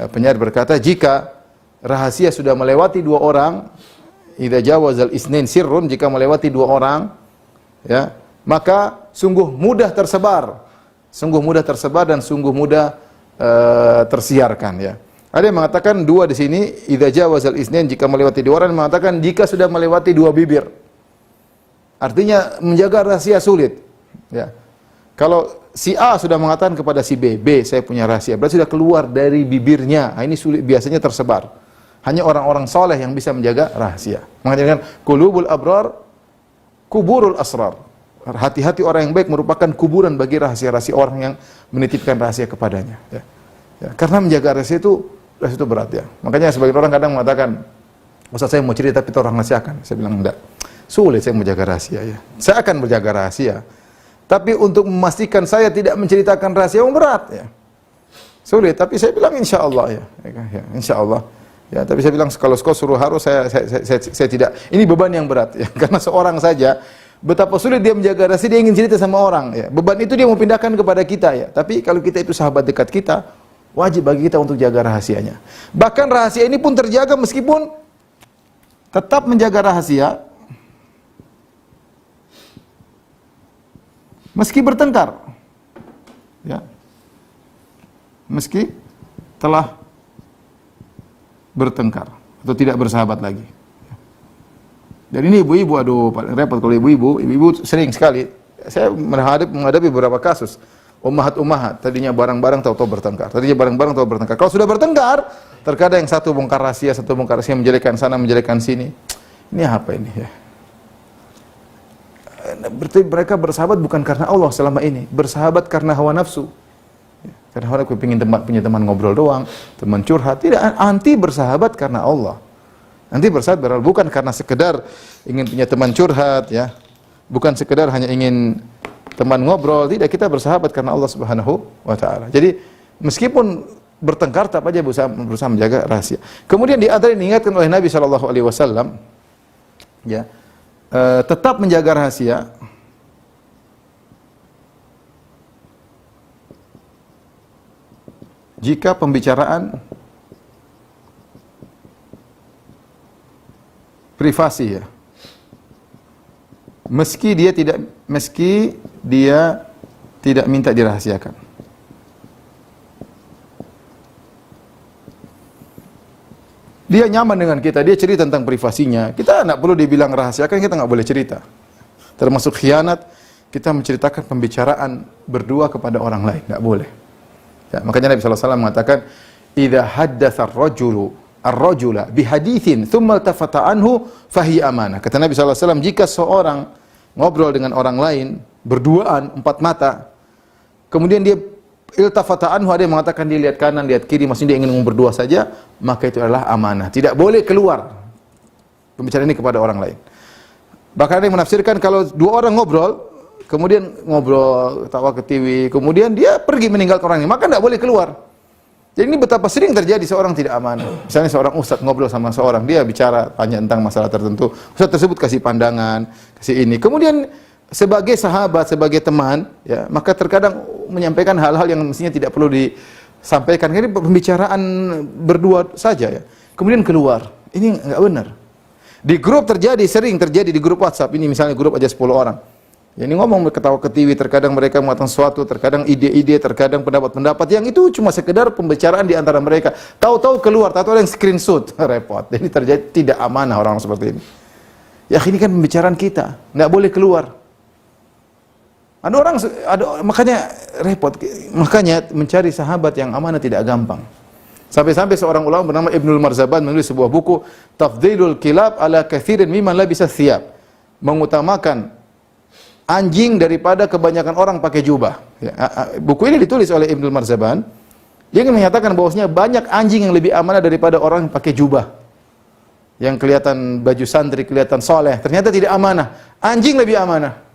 Penyair berkata, jika rahasia sudah melewati dua orang, idza jawazal isnain sirrun, jika melewati dua orang, ya, maka sungguh mudah tersebar dan sungguh mudah tersiarkan ya. Ada yang mengatakan dua di sini, idza jawazal isnain, jika melewati dua orang, mengatakan jika sudah melewati dua bibir. Artinya menjaga rahasia sulit ya. Kalau si A sudah mengatakan kepada si B, saya punya rahasia, berarti sudah keluar dari bibirnya. Nah, ini sulit, biasanya tersebar. Hanya orang-orang soleh yang bisa menjaga rahasia. Makanya qulubul abrar kuburul asrar. Hati-hati orang yang baik merupakan kuburan bagi rahasia-rahasia orang yang menitipkan rahasia kepadanya. Ya. Ya, karena menjaga rahasia itu berat ya. Makanya sebagian orang kadang mengatakan, Ustaz saya mau cerita tapi orang rahasiakan. Saya bilang enggak. Sulit saya menjaga rahasia ya. Saya akan menjaga rahasia. Tapi untuk memastikan saya tidak menceritakan rahasia berat ya. Sulit, tapi saya bilang insya Allah ya. Ya, insya Allah. Ya, tapi saya bilang kalau kau suruh harus saya tidak. Ini beban yang berat ya. Karena seorang saja betapa sulit dia menjaga rahasia, dia ingin cerita sama orang ya. Beban itu dia mau pindahkan kepada kita ya. Tapi kalau kita itu sahabat dekat kita, wajib bagi kita untuk jaga rahasianya. Bahkan rahasia ini pun terjaga meskipun tetap menjaga rahasia meski bertengkar. Ya. Meski telah bertengkar atau tidak bersahabat lagi. Dan ini ibu-ibu, aduh repot kalau ibu-ibu sering sekali. Saya menghadapi beberapa kasus. Ummahat tadinya barang-barang tahu-tahu bertengkar. Kalau sudah bertengkar, terkadang yang satu bongkar rahasia, menjelekkan sana, menjelekkan sini. Ini apa ini ya? Berarti mereka bersahabat bukan karena Allah selama ini, bersahabat karena hawa nafsu. Karena orang kepingin punya teman ngobrol doang, teman curhat. Tidak, anti bersahabat karena Allah. Anti bersahabat bukan karena sekedar ingin punya teman curhat ya. Bukan sekedar hanya ingin teman ngobrol, tidak, kita bersahabat karena Allah Subhanahu wa taala. Jadi meskipun bertengkar tetap aja berusaha menjaga rahasia. Kemudian di antara diingatkan oleh Nabi sallallahu alaihi wasallam ya, tetap menjaga rahasia. Jika pembicaraan privasi ya, meski dia tidak minta dirahasiakan. Dia nyaman dengan kita, dia cerita tentang privasinya. Kita tidak perlu dibilang rahasiakan, kita nggak boleh cerita. Termasuk khianat, kita menceritakan pembicaraan berdua kepada orang lain, nggak boleh. Ya, makanya Nabi SAW mengatakan, "Idza haddatsa ar-rajula bihaditsin tsumma iltafata anhu fahiya amanah." Kata Nabi SAW, jika seorang ngobrol dengan orang lain, berduaan, empat mata, kemudian dia iltafata anhu, ada yang mengatakan dia lihat kanan, lihat kiri, maksudnya dia ingin ngomong berdua saja, maka itu adalah amanah. Tidak boleh keluar pembicaraan ini kepada orang lain. Bahkan ada yang menafsirkan kalau dua orang ngobrol, kemudian ngobrol, ketawa ke TV, kemudian dia pergi meninggalkan orang ini, maka tidak boleh keluar. Jadi ini betapa sering terjadi seorang tidak amanah. Misalnya seorang ustadz ngobrol sama seorang, dia bicara, tanya tentang masalah tertentu, ustadz tersebut kasih pandangan, kasih ini. Kemudian sebagai sahabat, sebagai teman, ya, maka terkadang menyampaikan hal-hal yang mestinya tidak perlu disampaikan. Ini pembicaraan berdua saja ya. Kemudian keluar. Ini enggak benar. Di grup sering terjadi di grup WhatsApp. Ini misalnya grup aja 10 orang. Ya, ini ngomong ketawa ke TV, terkadang mereka mengatakan sesuatu, terkadang ide-ide, terkadang pendapat-pendapat yang itu cuma sekedar pembicaraan di antara mereka. Tahu-tahu keluar, tahu-tahu ada yang screenshot, repot. Ini terjadi tidak amanah orang seperti ini. Ya, ini kan pembicaraan kita, enggak boleh keluar. Makanya repot. Makanya mencari sahabat yang amanah tidak gampang. Sampai-sampai seorang ulama bernama Ibnul Marzaban menulis sebuah buku, Tafdhilul Kilab ala Katsirin mimman labisa thiyab. Mengutamakan anjing daripada kebanyakan orang pakai jubah. Ya, buku ini ditulis oleh Ibnul Marzaban. Dia ingin menyatakan bahwasanya banyak anjing yang lebih amanah daripada orang yang pakai jubah. Yang kelihatan baju santri, kelihatan soleh, ternyata tidak amanah. Anjing lebih amanah.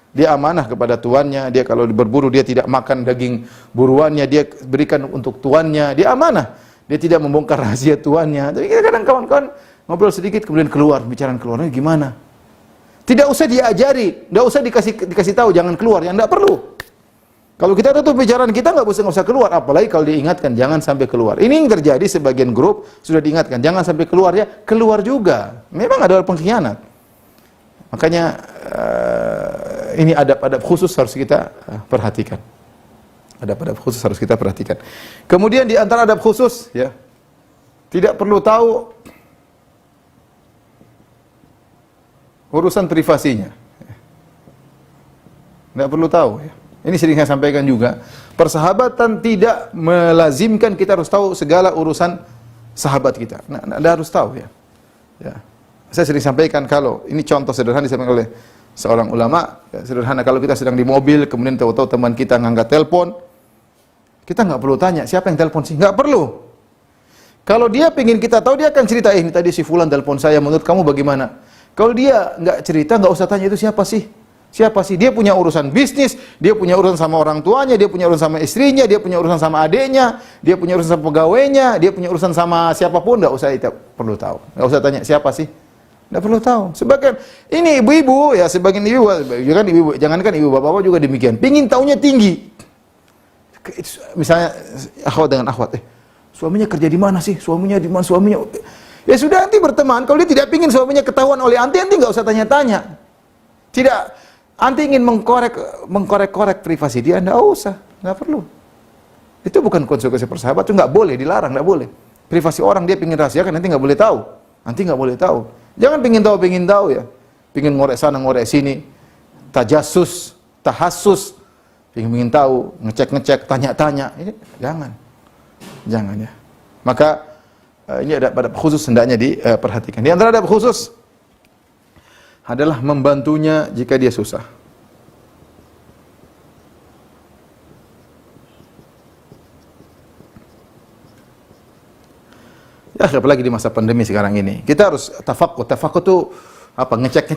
Dia amanah kepada tuannya, dia kalau berburu dia tidak makan daging buruannya, dia berikan untuk tuannya, dia amanah. Dia tidak membongkar rahasia tuannya. Tapi kadang kawan-kawan ngobrol sedikit kemudian keluar, bicaraan keluarnya gimana? Tidak usah diajari, tidak usah dikasih tahu jangan keluar, yang tidak perlu. Kalau kita tutup bicaraan kita nggak usah keluar, apalagi kalau diingatkan jangan sampai keluar. Ini yang terjadi sebagian grup sudah diingatkan jangan sampai keluar, ya keluar juga. Memang ada pengkhianat. Makanya ini adab-adab khusus harus kita perhatikan. Adab-adab khusus harus kita perhatikan. Kemudian di antara adab khusus, ya, tidak perlu tahu urusan privasinya. Tidak perlu tahu. Ya. Ini sering saya sampaikan juga. Persahabatan tidak melazimkan kita harus tahu segala urusan sahabat kita. Anda harus tahu, ya. Ya. Saya sering sampaikan kalau ini contoh sederhana disampaikan oleh seorang ulama, ya, sederhana kalau kita sedang di mobil kemudian tahu-tahu teman kita ngangkat telepon, kita nggak perlu tanya siapa yang telepon sih, nggak perlu. Kalau dia pengen kita tahu dia akan cerita, ini tadi si fulan telepon saya, menurut kamu bagaimana? Kalau dia nggak cerita, nggak usah tanya itu siapa sih, siapa sih? Dia punya urusan bisnis, dia punya urusan sama orang tuanya, dia punya urusan sama istrinya, dia punya urusan sama adiknya, dia punya urusan sama pegawainya, dia punya urusan sama siapapun, nggak usah kita perlu tahu, nggak usah tanya siapa sih. Tidak perlu tahu. Sebagian ini ibu-ibu, ya sebagian ibu, jangankan ibu bapak-bapak juga demikian. Pingin taunya tinggi. Misalnya akhwat dengan akhwat, suaminya kerja di mana sih? Suaminya di mana? Suaminya. Ya sudah, nanti berteman. Kalau dia tidak pingin suaminya ketahuan oleh anti nggak usah tanya-tanya. Tidak, anti ingin mengkorek privasi dia, nggak usah, nggak perlu. Itu bukan konsekuensi persahabatan, itu nggak boleh, dilarang, nggak boleh. Privasi orang dia pingin rahasiakan, nanti nggak boleh tahu. Nanti nggak boleh tahu. Jangan pingin tahu ya. Pingin ngorek sana, ngorek sini. Tajasus, tahasus. Pingin tahu, ngecek-ngecek, tanya-tanya. Ini jangan. Jangan ya. Maka ini ada adab khusus hendaknya diperhatikan. Di antara adab khusus adalah membantunya jika dia susah. Ya, apalagi di masa pandemi sekarang ini. Kita harus tafaqquh. Tafaqquh itu apa? Ngecek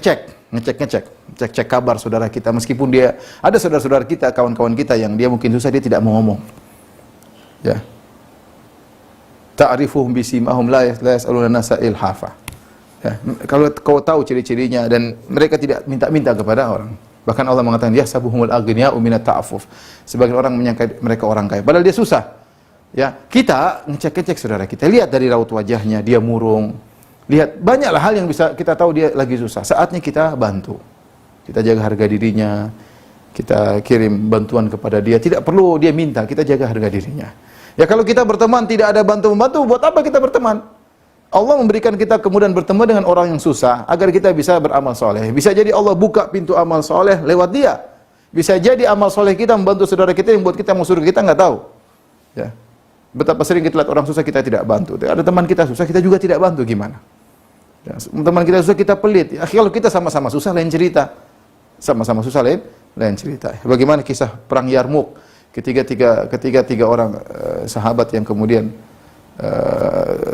kabar saudara kita. Meskipun dia ada saudara-saudara kita, kawan-kawan kita yang dia mungkin susah, dia tidak mau ngomong. Ya. Ta'rifuhum bisimahum la yas'aluna nasa ilhafa. Ya. Kalau kau tahu ciri-cirinya dan mereka tidak minta-minta kepada orang. Bahkan Allah mengatakan yahsabuhumul aghniya'u minat ta'affuf. Sebagian orang menyangka mereka orang kaya, padahal dia susah. Ya, kita ngecek-ngecek saudara kita, lihat dari raut wajahnya, dia murung. Lihat banyaklah hal yang bisa kita tahu dia lagi susah. Saatnya kita bantu. Kita jaga harga dirinya. Kita kirim bantuan kepada dia. Tidak perlu dia minta, kita jaga harga dirinya. Ya kalau kita berteman tidak ada bantu-membantu, buat apa kita berteman? Allah memberikan kita kemudian bertemu dengan orang yang susah agar kita bisa beramal soleh. Bisa jadi Allah buka pintu amal soleh lewat dia. Bisa jadi amal soleh kita membantu saudara kita yang buat kita mau surga, kita nggak tahu. Ya. Betapa sering kita lihat orang susah kita tidak bantu. Ada teman kita susah kita juga tidak bantu, gimana? Ya, teman kita susah kita pelit. Ya, kalau kita sama-sama susah lain cerita. sama-sama susah lain cerita. Bagaimana kisah perang Yarmuk ketika tiga orang sahabat yang kemudian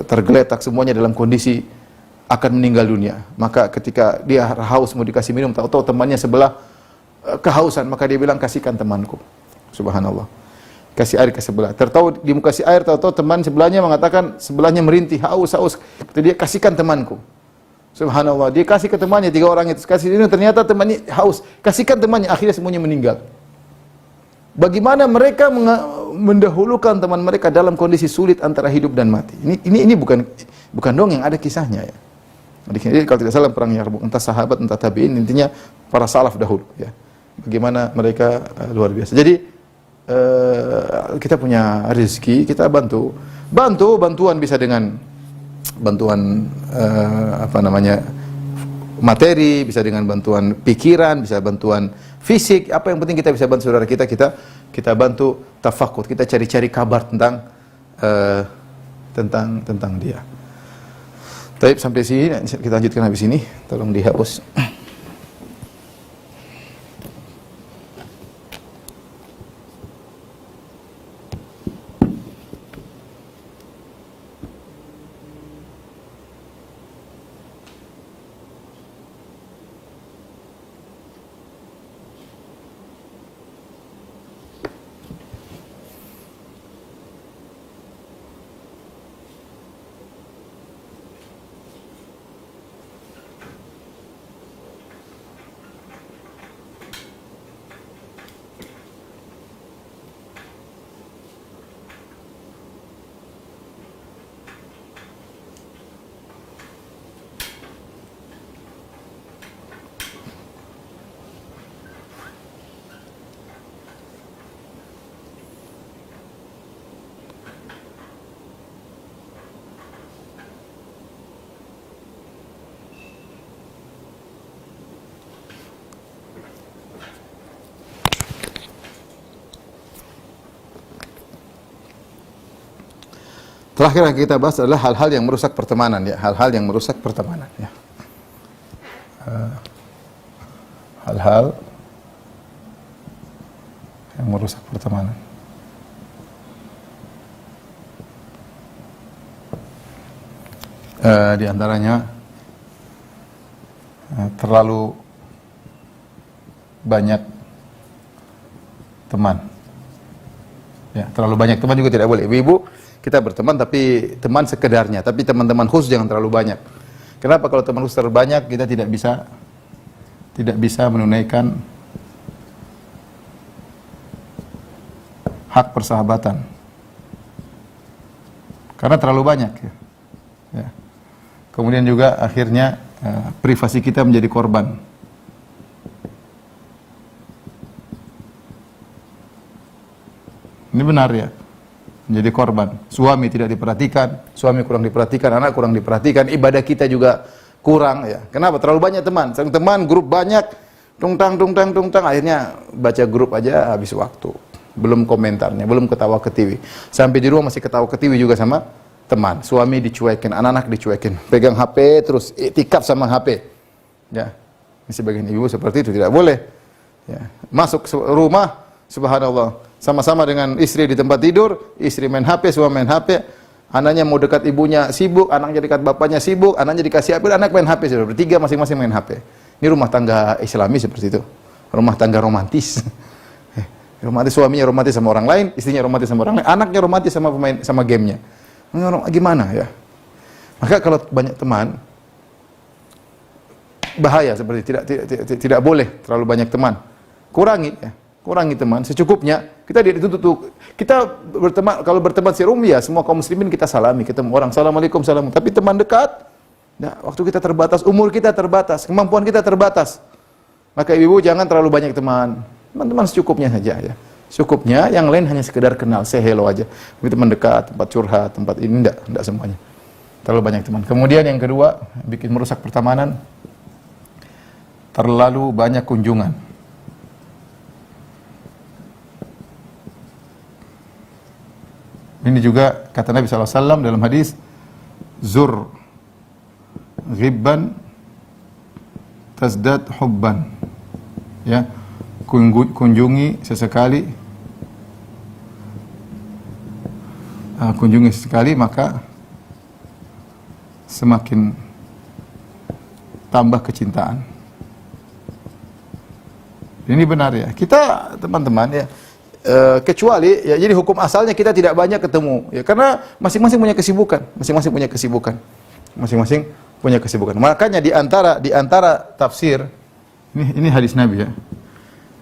tergeletak semuanya dalam kondisi akan meninggal dunia. Maka ketika dia haus mau dikasih minum, tahu-tahu temannya sebelah kehausan, maka dia bilang, kasihkan temanku. Subhanallah. Kasih air ke sebelah. Tertahu dia mau kasih air, tahu-tahu teman sebelahnya mengatakan, sebelahnya merintih, haus. Kata dia, kasihkan temanku. Subhanallah. Dia kasih ke temannya, tiga orang itu kasih ini, ternyata temannya haus. Kasihkan temannya, akhirnya semuanya meninggal. Bagaimana mereka mendahulukan teman mereka dalam kondisi sulit antara hidup dan mati. Ini bukan dong yang ada kisahnya ya. Jadi kalau tidak salah perang Yarmuk, entah sahabat entah tabi'in, intinya para salaf dahulu ya. Bagaimana mereka luar biasa. Jadi kita punya rezeki, kita bantuan bisa dengan bantuan materi, bisa dengan bantuan pikiran, bisa bantuan fisik. Apa yang penting kita bisa bantu saudara kita bantu tafakud, kita cari-cari kabar tentang dia. Baik, sampai sini kita lanjutkan habis ini. Tolong dihapus. Terakhir yang kita bahas adalah hal-hal yang merusak pertemanan ya, hal-hal yang merusak pertemanan ya. Hal-hal yang merusak pertemanan. Di antaranya terlalu banyak teman. Ya, terlalu banyak teman juga tidak boleh. Ibu-ibu, kita berteman tapi teman sekedarnya, tapi teman-teman khusus jangan terlalu banyak. Kenapa? Kalau teman khusus terlalu banyak, kita tidak bisa menunaikan hak persahabatan. Karena terlalu banyak ya. Ya. Kemudian juga akhirnya privasi kita menjadi korban. Ini benar ya. Menjadi korban. Suami tidak diperhatikan, suami kurang diperhatikan, anak kurang diperhatikan, ibadah kita juga kurang ya. Kenapa? Terlalu banyak teman. Teman grup banyak, tungtang, akhirnya baca grup aja habis waktu. Belum komentarnya, belum ketawa ketiwi. Sampai di rumah masih ketawa ketiwi juga sama teman. Suami dicuekin, anak-anak dicuekin. Pegang HP terus iktikaf sama HP. Ya. Ini sebagian ibu seperti itu tidak boleh. Ya. Masuk rumah, subhanallah. Sama-sama dengan istri di tempat tidur, istri main HP, suami main HP, anaknya mau dekat ibunya sibuk, anaknya dekat bapaknya sibuk, anaknya dikasih HP, anak main HP, saudara. Bertiga masing-masing main HP. Ini rumah tangga Islami seperti itu. Rumah tangga romantis. Romantis, suaminya romantis sama orang lain, istrinya romantis sama orang lain, anaknya romantis sama gamenya. Gimana ya? Maka kalau banyak teman, bahaya seperti tidak boleh terlalu banyak teman. Kurangi teman secukupnya. Kita dituntut kita berteman, kalau berteman serum ya semua kaum muslimin kita salami, ketemu orang assalamualaikum salam. Tapi teman dekat, ya, waktu kita terbatas, umur kita terbatas, kemampuan kita terbatas. Maka ibu jangan terlalu banyak teman. Teman-teman secukupnya saja ya. Cukupnya, yang lain hanya sekedar kenal, say hello aja. Tapi teman dekat, tempat curhat, tempat ini enggak semuanya. Terlalu banyak teman. Kemudian yang kedua, bikin merusak pertemanan, terlalu banyak kunjungan. Ini juga kata Nabi SAW dalam hadis, zur ghibban tazdad hubban. ya, kunjungi sesekali, maka semakin tambah kecintaan. Ini benar ya. Kita teman-teman ya, kecuali ya, jadi hukum asalnya kita tidak banyak ketemu ya, karena masing-masing punya kesibukan. Makanya di antara tafsir ini hadis Nabi ya.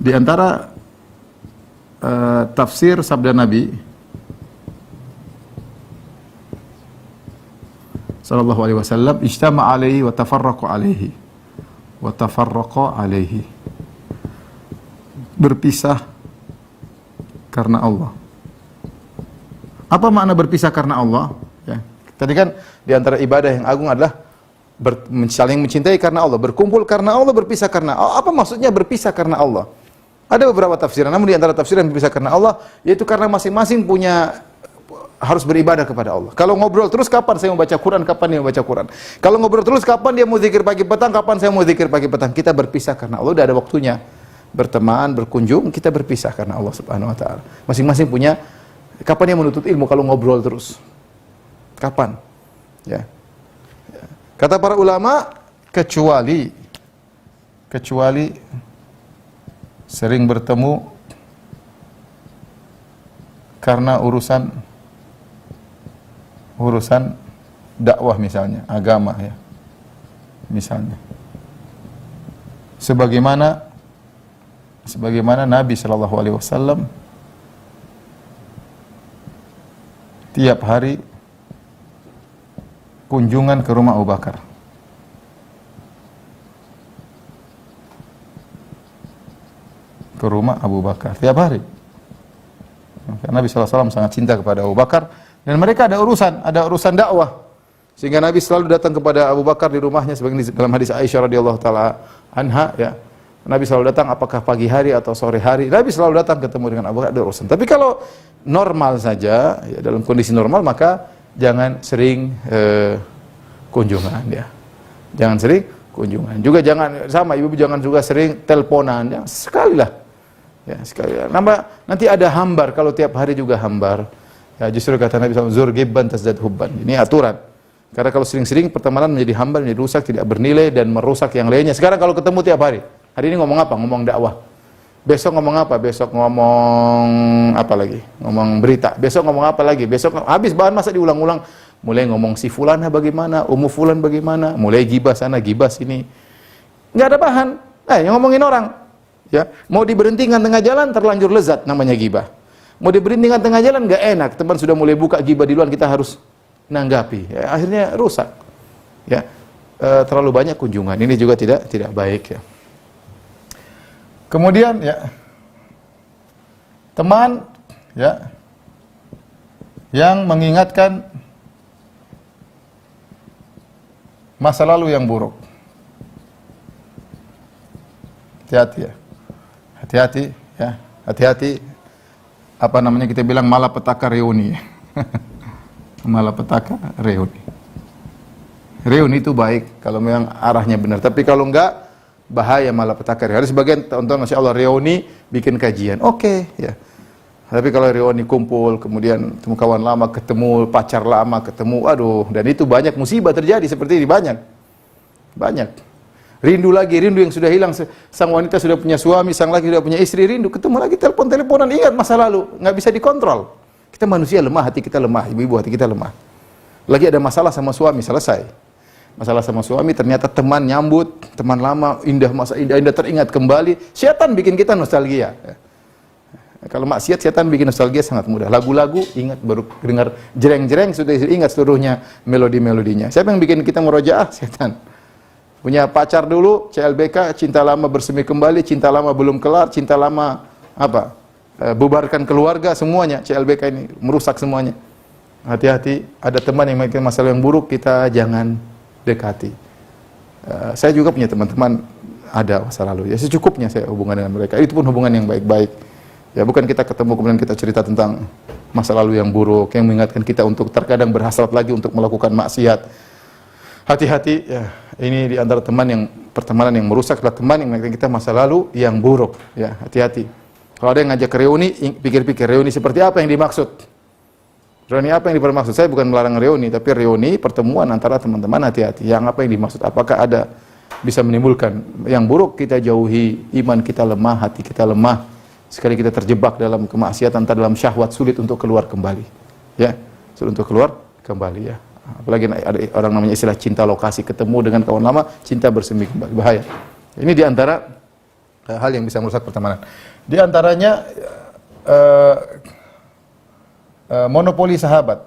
Di antara tafsir sabda Nabi sallallahu alaihi wasallam, ijtama'a alaihi wa tafarraqa alaihi. Berpisah karena Allah. Apa makna berpisah karena Allah? Ya. Tadi kan di antara ibadah yang agung adalah saling mencintai karena Allah, berkumpul karena Allah, berpisah karena Allah. Apa maksudnya berpisah karena Allah? Ada beberapa tafsiran, namun di antara tafsiran berpisah karena Allah yaitu karena masing-masing harus beribadah kepada Allah. Kalau ngobrol terus, kapan saya mau baca Quran, kapan dia mau baca Quran. Kalau ngobrol terus, kapan dia mau zikir pagi petang, kapan saya mau zikir pagi petang. Kita berpisah karena Allah, udah ada waktunya. Berteman, berkunjung, kita berpisah karena Allah Subhanahu wa taala. Masing-masing punya kapan dia menuntut ilmu kalau ngobrol terus. Kapan? Ya. Kata para ulama, kecuali sering bertemu karena urusan dakwah misalnya, agama ya. Misalnya. Sebagaimana Nabi sallallahu alaihi wasallam tiap hari kunjungan ke rumah Abu Bakar. Ke rumah Abu Bakar tiap hari. Karena Nabi sallallahu alaihi wasallam sangat cinta kepada Abu Bakar dan mereka ada urusan dakwah. Sehingga Nabi selalu datang kepada Abu Bakar di rumahnya, sebagian dalam hadis Aisyah radhiyallahu taala anha ya. Nabi selalu datang apakah pagi hari atau sore hari. Nabi selalu datang ketemu dengan Abu Bakar, ada urusan. Tapi kalau normal saja, ya, dalam kondisi normal, maka jangan sering kunjungan ya. Jangan sering kunjungan. Juga jangan sama ibu jangan juga sering teleponan ya. Sekali lah. Ya, sekali. Nanti ada hambar kalau tiap hari juga hambar. Ya, justru kata Nabi SAW, zur gibban tazdad hubban. Ini aturan. Karena kalau sering-sering pertemanan menjadi hambar, menjadi rusak, tidak bernilai dan merusak yang lainnya. Sekarang kalau ketemu tiap hari, hari ini ngomong apa? Ngomong dakwah. Besok ngomong apa? Besok ngomong apa lagi? Ngomong berita. Besok ngomong apa lagi? Besok habis bahan masa diulang-ulang. Mulai ngomong si fulana bagaimana, ummu fulan bagaimana, mulai gibah sana, gibah sini. Enggak ada bahan. Yang ngomongin orang. Ya, mau diberhentikan tengah jalan terlanjur lezat namanya gibah. Mau diberhentikan tengah jalan enggak enak. Teman sudah mulai buka gibah duluan, kita harus nanggapi. Ya, akhirnya rusak. Ya. Terlalu banyak kunjungan. Ini juga tidak baik ya. Kemudian ya, teman ya yang mengingatkan masa lalu yang buruk. Hati-hati ya. Hati-hati. Apa namanya kita bilang malapetaka reuni. Malapetaka reuni. Reuni itu baik kalau memang arahnya benar. Tapi kalau enggak, bahaya malapetaka. Harus sebagian tonton Masya Allah reuni bikin kajian. Oke, ya. Tapi kalau reuni kumpul, kemudian ketemu kawan lama, ketemu pacar lama, ketemu, aduh, dan itu banyak musibah terjadi seperti ini, banyak. Rindu yang sudah hilang, sang wanita sudah punya suami, sang laki sudah punya istri, rindu, ketemu lagi telepon-teleponan, ingat masa lalu, nggak bisa dikontrol. Kita manusia lemah, hati kita lemah, ibu-ibu hati kita lemah. Lagi ada masalah sama suami, selesai. Masalah sama suami, ternyata teman nyambut, teman lama, masa indah teringat kembali. Syaitan bikin kita nostalgia. Kalau maksiat, syaitan bikin nostalgia sangat mudah. Lagu-lagu, ingat, baru dengar jereng-jereng, sudah ingat seluruhnya melodi-melodinya. Siapa yang bikin kita merojaah? Syaitan. Punya pacar dulu, CLBK, cinta lama bersemi kembali, cinta lama belum kelar, cinta lama, bubarkan keluarga, semuanya. CLBK ini merusak semuanya. Hati-hati, ada teman yang memiliki masalah yang buruk, kita jangan dekati. Saya juga punya teman-teman ada masa lalu. Ya secukupnya saya hubungan dengan mereka. Itu pun hubungan yang baik-baik. Ya bukan kita ketemu kemudian kita cerita tentang masa lalu yang buruk yang mengingatkan kita untuk terkadang berhasrat lagi untuk melakukan maksiat. Hati-hati ya. Ini di antara teman yang pertemanan yang merusak adalah teman yang mengingatkan kita masa lalu yang buruk. Ya, hati-hati. Kalau ada yang ngajak ke reuni, pikir-pikir reuni seperti apa yang dimaksud. Reuni apa yang dimaksud? Saya bukan melarang reuni, tapi reuni pertemuan antara teman-teman, hati-hati. Yang apa yang dimaksud? Apakah ada bisa menimbulkan yang buruk? Kita jauhi, iman kita lemah, hati kita lemah. Sekali kita terjebak dalam kemaksiatan, dalam syahwat, sulit untuk keluar kembali. Ya, sulit untuk keluar kembali ya. Apalagi ada orang namanya istilah cinta lokasi, ketemu dengan kawan lama, cinta bersemi kembali, bahaya. Ini diantara hal yang bisa merusak pertemanan. Di antaranya monopoli sahabat.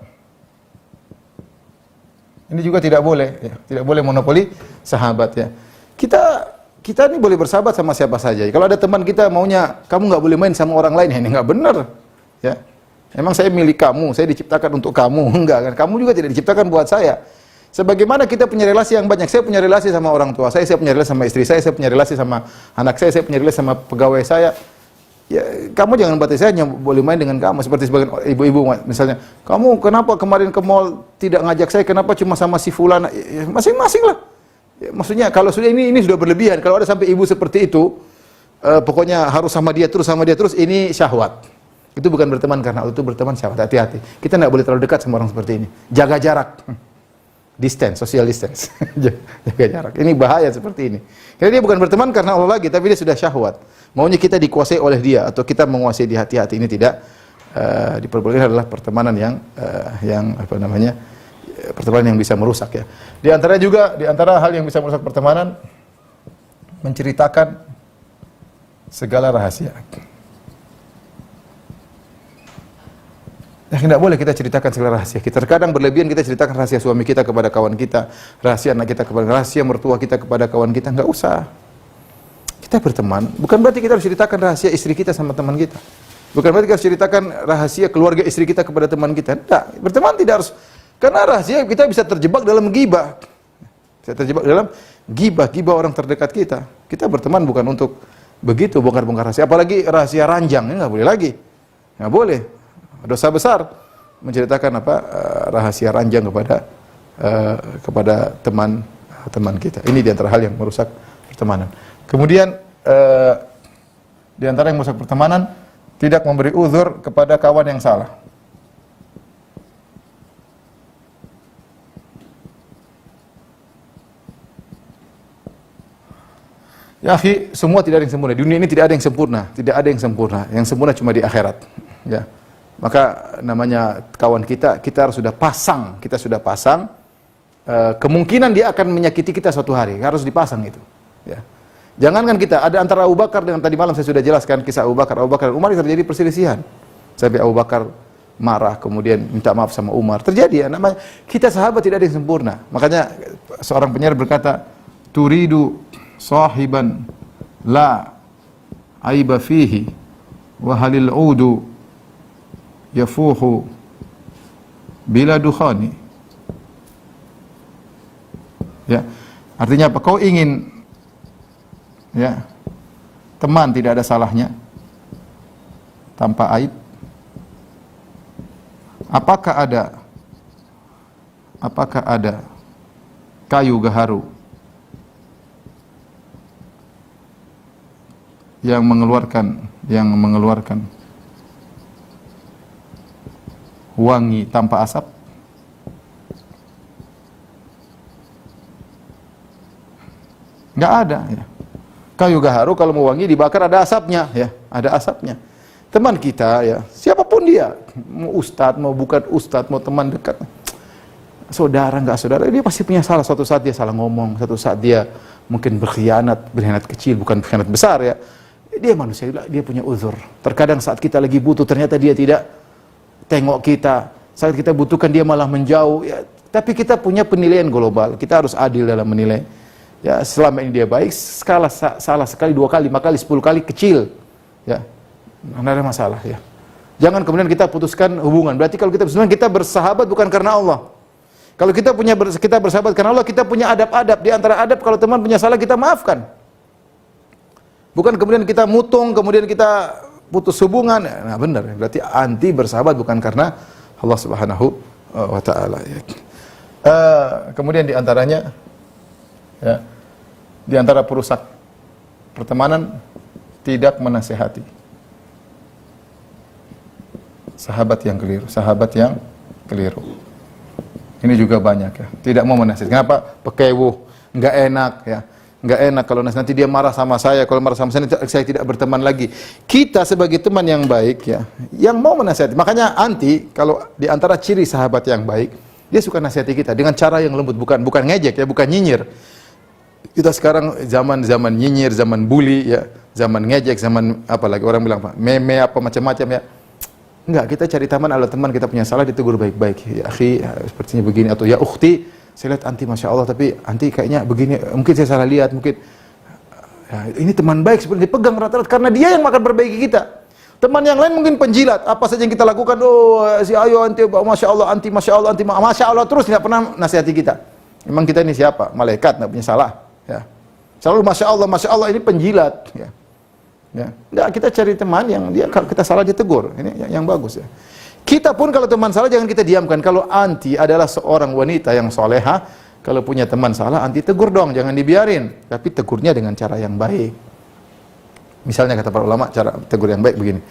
Ini juga tidak boleh, ya. Tidak boleh monopoli sahabat ya. Kita ini boleh bersahabat sama siapa saja. Kalau ada teman kita maunya kamu nggak boleh main sama orang lain, ini nggak benar, ya. Emang saya milik kamu, saya diciptakan untuk kamu, enggak kan? Kamu juga tidak diciptakan buat saya. Sebagaimana kita punya relasi yang banyak, saya punya relasi sama orang tua saya punya relasi sama istri saya punya relasi sama anak saya punya relasi sama pegawai saya. Ya, kamu jangan batasi saya hanya boleh main dengan kamu. Seperti sebagian ibu-ibu misalnya, kamu kenapa kemarin ke mall tidak ngajak saya, kenapa cuma sama si fulan? Ya, masing-masing lah. Ya, maksudnya kalau sudah ini sudah berlebihan. Kalau ada sampai ibu seperti itu, pokoknya harus sama dia terus, ini syahwat. Itu bukan berteman karena Allah, itu berteman syahwat. Hati-hati. Kita tidak boleh terlalu dekat sama orang seperti ini. Jaga jarak. Distance, social distance. Jaga jarak. Ini bahaya seperti ini. Karena dia bukan berteman karena Allah lagi, tapi dia sudah syahwat. Maunya kita dikuasai oleh dia atau kita menguasai dia. Hati-hati, ini tidak diperbolehkan, adalah pertemanan yang apa namanya? Pertemanan yang bisa merusak ya. Di antara hal yang bisa merusak pertemanan, menceritakan segala rahasia. Ya, tidak boleh kita ceritakan segala rahasia kita. Terkadang berlebihan kita ceritakan rahasia suami kita kepada kawan kita, rahasia anak kita kepada, rahasia mertua kita kepada kawan kita. Enggak usah. Kita berteman, bukan berarti kita harus ceritakan rahasia istri kita sama teman kita. Bukan berarti kita harus ceritakan rahasia keluarga istri kita kepada teman kita. Tidak. Berteman tidak harus, karena rahasia kita bisa terjebak dalam ghibah. Bisa terjebak dalam ghibah orang terdekat kita. Kita berteman bukan untuk begitu, bongkar-bongkar rahasia. Apalagi rahasia ranjang, ini enggak boleh lagi. Enggak boleh. Dosa besar menceritakan rahasia ranjang kepada teman kita. Ini di antara hal yang merusak pertemanan. Kemudian di antara yang merusak pertemanan, tidak memberi uzur kepada kawan yang salah. Ya akhi, semua tidak ada yang sempurna. Di dunia ini tidak ada yang sempurna, tidak ada yang sempurna. Yang sempurna cuma di akhirat. Ya. Maka namanya kawan kita sudah pasang, kemungkinan dia akan menyakiti kita suatu hari, harus dipasang itu. Ya. Jangankan kita, ada antara Abu Bakar dengan tadi malam saya sudah jelaskan kisah Abu Bakar dan Umar, terjadi perselisihan. Sampai Abu Bakar marah, kemudian minta maaf sama Umar. Terjadi ya, namanya kita sahabat tidak ada yang sempurna. Makanya seorang penyair berkata, turidu sahiban la aiba fihi wa halil udu yafuhu bila dukhani. Ya, artinya apa? Kau ingin ya teman tidak ada salahnya tanpa aib. Apakah ada kayu gaharu yang mengeluarkan wangi tanpa asap? Enggak ada ya. Kayu gaharu kalau mau wangi dibakar ada asapnya ya, ada asapnya. Teman kita ya, siapapun dia, mau ustadz, mau bukan ustadz, mau teman dekat, saudara enggak saudara, dia pasti punya salah. Suatu saat dia salah ngomong, suatu saat dia mungkin berkhianat kecil, bukan berkhianat besar ya. Dia manusia, dia punya uzur. Terkadang saat kita lagi butuh ternyata dia tidak tengok kita, saat kita butuhkan dia malah menjauh ya. Tapi kita punya penilaian global, kita harus adil dalam menilai ya. Selama ini dia baik, salah sekali, 2 kali, 5 kali, 10 kali, kecil ya, tidak ada masalah ya. Jangan kemudian kita putuskan hubungan. Berarti kalau kita bersahabat bukan karena Allah. Kalau kita bersahabat karena Allah, kita punya adab-adab. Di antara adab, kalau teman punya salah kita maafkan. Bukan kemudian kita mutung, kemudian kita putus hubungan. Nah benar, berarti anti bersahabat bukan karena Allah Subhanahu wa taala ya. Kemudian di antaranya ya, di antara perusak pertemanan tidak menasehati. Sahabat yang keliru. Ini juga banyak ya. Tidak mau menasihati. Kenapa? Pekewuh, enggak enak ya. Enggak enak kalau nanti dia marah sama saya, kalau marah sama saya tidak berteman lagi. Kita sebagai teman yang baik ya, yang mau menasihati. Makanya anti kalau di antara ciri sahabat yang baik, dia suka nasihati kita dengan cara yang lembut, bukan ngejek ya, bukan nyinyir. Kita sekarang zaman nyinyir, zaman bully ya, zaman ngejek, zaman apa lagi orang bilang Pak, meme apa macam-macam ya. Enggak, kita cari teman, kalau teman kita punya salah ditegur baik-baik. Ya akhi, ya, sepertinya begini, atau ya ukhti, saya lihat anti masya Allah, tapi anti kayaknya begini, mungkin saya salah lihat, mungkin ya, ini teman baik seperti dipegang rata-rata karena dia yang akan perbaiki kita. Teman yang lain mungkin penjilat, apa saja yang kita lakukan, oh si ayo anti, masya Allah, anti masya Allah, anti masya Allah terus tidak pernah nasihati kita. Memang kita ini siapa? Malaikat, tidak punya salah. Ya. Selalu masya Allah ini penjilat. Ya. Ya, enggak, kita cari teman yang dia kalau kita salah ditegur. Ini yang bagus ya. Kita pun kalau teman salah jangan kita diamkan. Kalau anti adalah seorang wanita yang soleha, kalau punya teman salah anti tegur dong, jangan dibiarin. Tapi tegurnya dengan cara yang baik. Misalnya kata para ulama cara tegur yang baik begini.